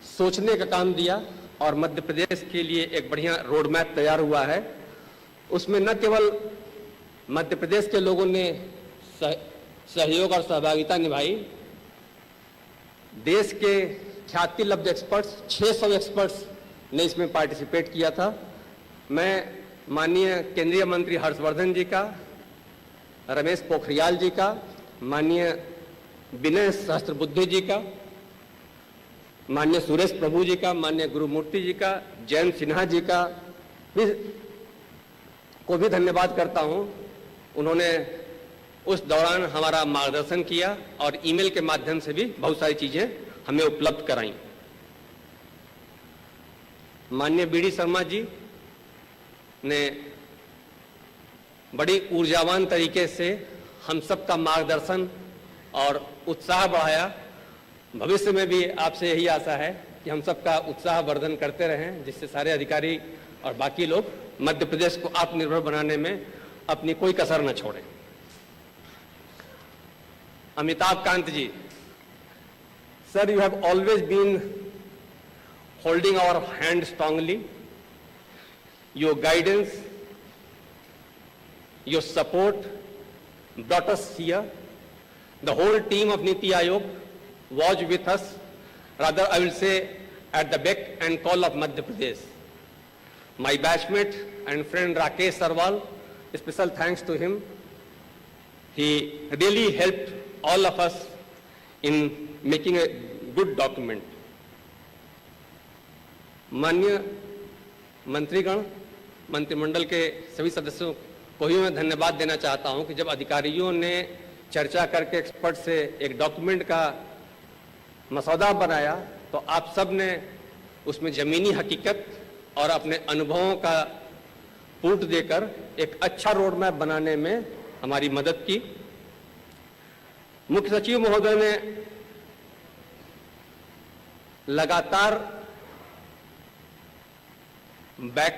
सोचने का काम दिया और मध्य प्रदेश के लिए एक बढ़िया रोड मैप तैयार हुआ है। उसमें न केवल मध्य प्रदेश के लोगों ने सहयोग और सहभागिता निभाई, देश के ख्याति लब्ध एक्सपर्ट्स 600 एक्सपर्ट्स ने इसमें पार्टिसिपेट किया था। मैं माननीय केंद्रीय मंत्री हर्षवर्धन जी का, रमेश पोखरियाल जी का, माननीय विनय सहस्त्रबुद्धे जी का, माननीय सुरेश प्रभु जी का, माननीय गुरुमूर्ति जी का, जयंत सिन्हा जी का, को भी धन्यवाद करता हूं। उन्होंने उस दौरान हमारा मार्गदर्शन किया और ईमेल के माध्यम से भी बहुत सारी चीजें हमें उपलब्ध कराई। माननीय बीडी शर्मा जी ने बड़ी ऊर्जावान तरीके से हम सबका मार्गदर्शन और उत्साह बढ़ाया। भविष्य में भी आपसे यही आशा है कि हम सबका उत्साह वर्धन करते रहें, जिससे सारे अधिकारी और बाकी लोग मध्य प्रदेश को आत्मनिर्भर बनाने में अपनी कोई कसर न छोड़ें। अमिताभ कांत जी, sir, you have always been holding our hand strongly. Your guidance, your support brought us here. The whole team of Niti Aayog was with us, rather I will say at the beck and call of Madhya Pradesh. My batchmate and friend Rakesh Sarwal, special thanks to him. He really helped all of us in making a good document. माननीय मंत्रीगण, मंत्रिमंडल के सभी सदस्यों को भी मैं धन्यवाद देना चाहता हूं कि जब अधिकारियों ने चर्चा करके एक्सपर्ट से एक डॉक्यूमेंट का मसौदा बनाया तो आप सब ने उसमें जमीनी हकीकत और अपने अनुभवों का पुट देकर एक अच्छा रोड मैप बनाने में हमारी मदद की। मुख्य सचिव महोदय ने लगातार बैक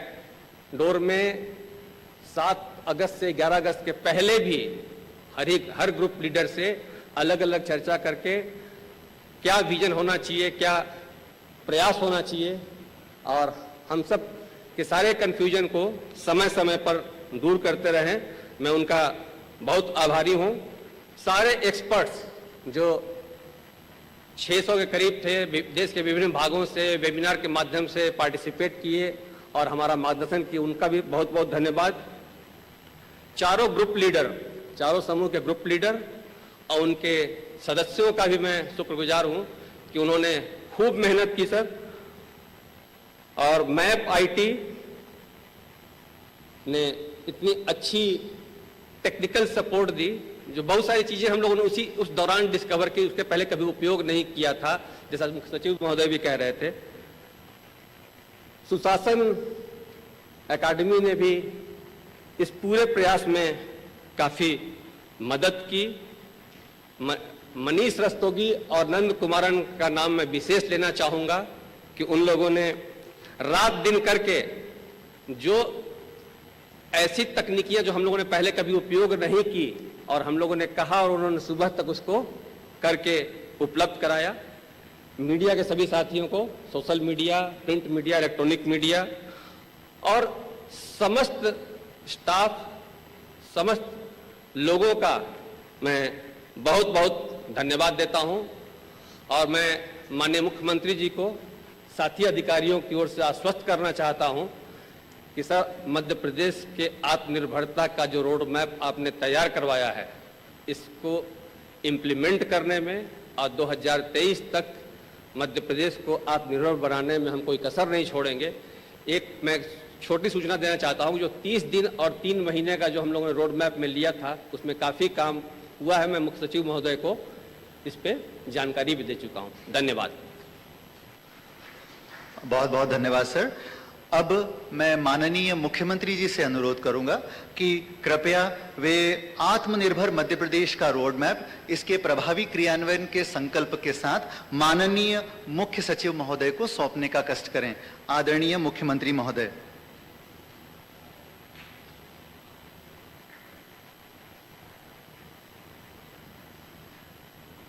डोर में 7 अगस्त से 11 अगस्त के पहले भी हर ग्रुप लीडर से अलग अलग चर्चा करके क्या विजन होना चाहिए, क्या प्रयास होना चाहिए और हम सब के सारे कंफ्यूजन को समय समय पर दूर करते रहे। मैं उनका बहुत आभारी हूं। सारे एक्सपर्ट्स जो 600 के करीब थे, देश के विभिन्न भागों से वेबिनार के माध्यम से पार्टिसिपेट किए और हमारा मार्गदर्शन किया, उनका भी बहुत बहुत धन्यवाद। चारों ग्रुप लीडर, चारों समूह के ग्रुप लीडर और उनके सदस्यों का भी मैं शुक्रगुजार हूं कि उन्होंने खूब मेहनत की सर। और मैप आईटी ने इतनी अच्छी टेक्निकल सपोर्ट दी, जो बहुत सारी चीजें हम लोगों ने उस दौरान डिस्कवर की, उसके पहले कभी उपयोग नहीं किया था, जैसा मुख्य सचिव महोदय भी कह रहे थे। सुशासन एकेडमी ने भी इस पूरे प्रयास में काफी मदद की। मनीष रस्तोगी और नंद कुमारन का नाम मैं विशेष लेना चाहूंगा कि उन लोगों ने रात दिन करके जो ऐसी तकनीकियां जो हम लोगों ने पहले कभी उपयोग नहीं की और हम लोगों ने कहा और उन्होंने सुबह तक उसको करके उपलब्ध कराया। मीडिया के सभी साथियों को, social media, print media, electronic media और समस्त स्टाफ, समस्त लोगों का मैं बहुत बहुत धन्यवाद देता हूं। और मैं माननीय मुख्यमंत्री जी को साथी अधिकारियों की ओर से आश्वस्त करना चाहता हूं कि सर, मध्य प्रदेश के आत्मनिर्भरता का जो रोड मैप आपने तैयार करवाया है, इसको इम्प्लीमेंट करने में और 2023 तक मध्य प्रदेश को आत्मनिर्भर बनाने में हम कोई कसर नहीं छोड़ेंगे। एक मैं छोटी सूचना देना चाहता हूं, जो 30 दिन और 3 महीने का जो हम लोगों ने रोड मैप में लिया था, उसमें काफी काम हुआ है। मैं मुख्य सचिव महोदय को इस पे जानकारी भी दे चुका हूं। धन्यवाद। बहुत बहुत धन्यवाद सर। अब मैं माननीय मुख्यमंत्री जी से अनुरोध करूंगा कि कृपया वे आत्मनिर्भर मध्य प्रदेश का रोड मैप, इसके प्रभावी क्रियान्वयन के संकल्प के साथ माननीय मुख्य सचिव महोदय को सौंपने का कष्ट करें। आदरणीय मुख्यमंत्री महोदय।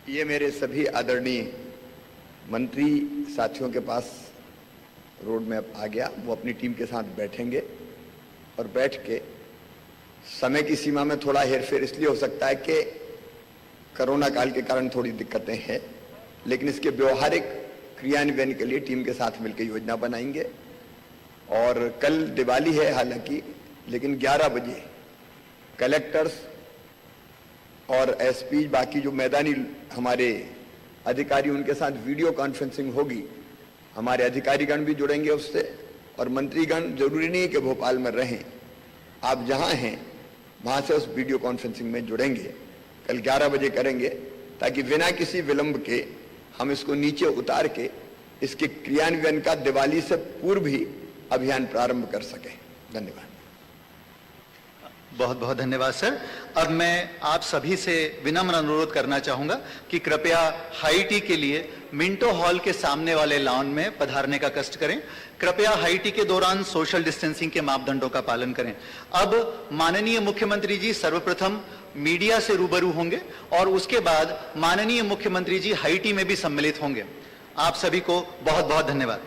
ये मेरे सभी आदरणीय मंत्री साथियों के पास रोड मैप आ गया। वो अपनी टीम के साथ बैठेंगे और बैठ के समय की सीमा में थोड़ा हेरफेर इसलिए हो सकता है कि कोरोना काल के कारण थोड़ी दिक्कतें हैं, लेकिन इसके व्यवहारिक क्रियान्वयन के लिए टीम के साथ मिलकर योजना बनाएंगे। और कल दिवाली है हालांकि, लेकिन 11 बजे कलेक्टर्स और एसपी, बाकी जो मैदानी हमारे अधिकारी, उनके साथ वीडियो कॉन्फ्रेंसिंग होगी। हमारे अधिकारीगण भी जुड़ेंगे उससे और मंत्रीगण जरूरी नहीं कि भोपाल में रहें, आप जहां हैं वहां से उस वीडियो कॉन्फ्रेंसिंग में जुड़ेंगे। कल 11 बजे करेंगे ताकि बिना किसी विलंब के हम इसको नीचे उतार के इसके क्रियान्वयन का दिवाली से पूर्व ही अभियान प्रारंभ कर सकें। धन्यवाद। बहुत बहुत धन्यवाद सर। अब मैं आप सभी से विनम्र अनुरोध करना चाहूंगा कि कृपया हाई टी के लिए मिंटो हॉल के सामने वाले लॉन में पधारने का कष्ट करें। कृपया हाई टी के दौरान सोशल डिस्टेंसिंग के मापदंडों का पालन करें। अब माननीय मुख्यमंत्री जी सर्वप्रथम मीडिया से रूबरू होंगे और उसके बाद माननीय मुख्यमंत्री जी हाई टी में भी सम्मिलित होंगे। आप सभी को बहुत बहुत धन्यवाद।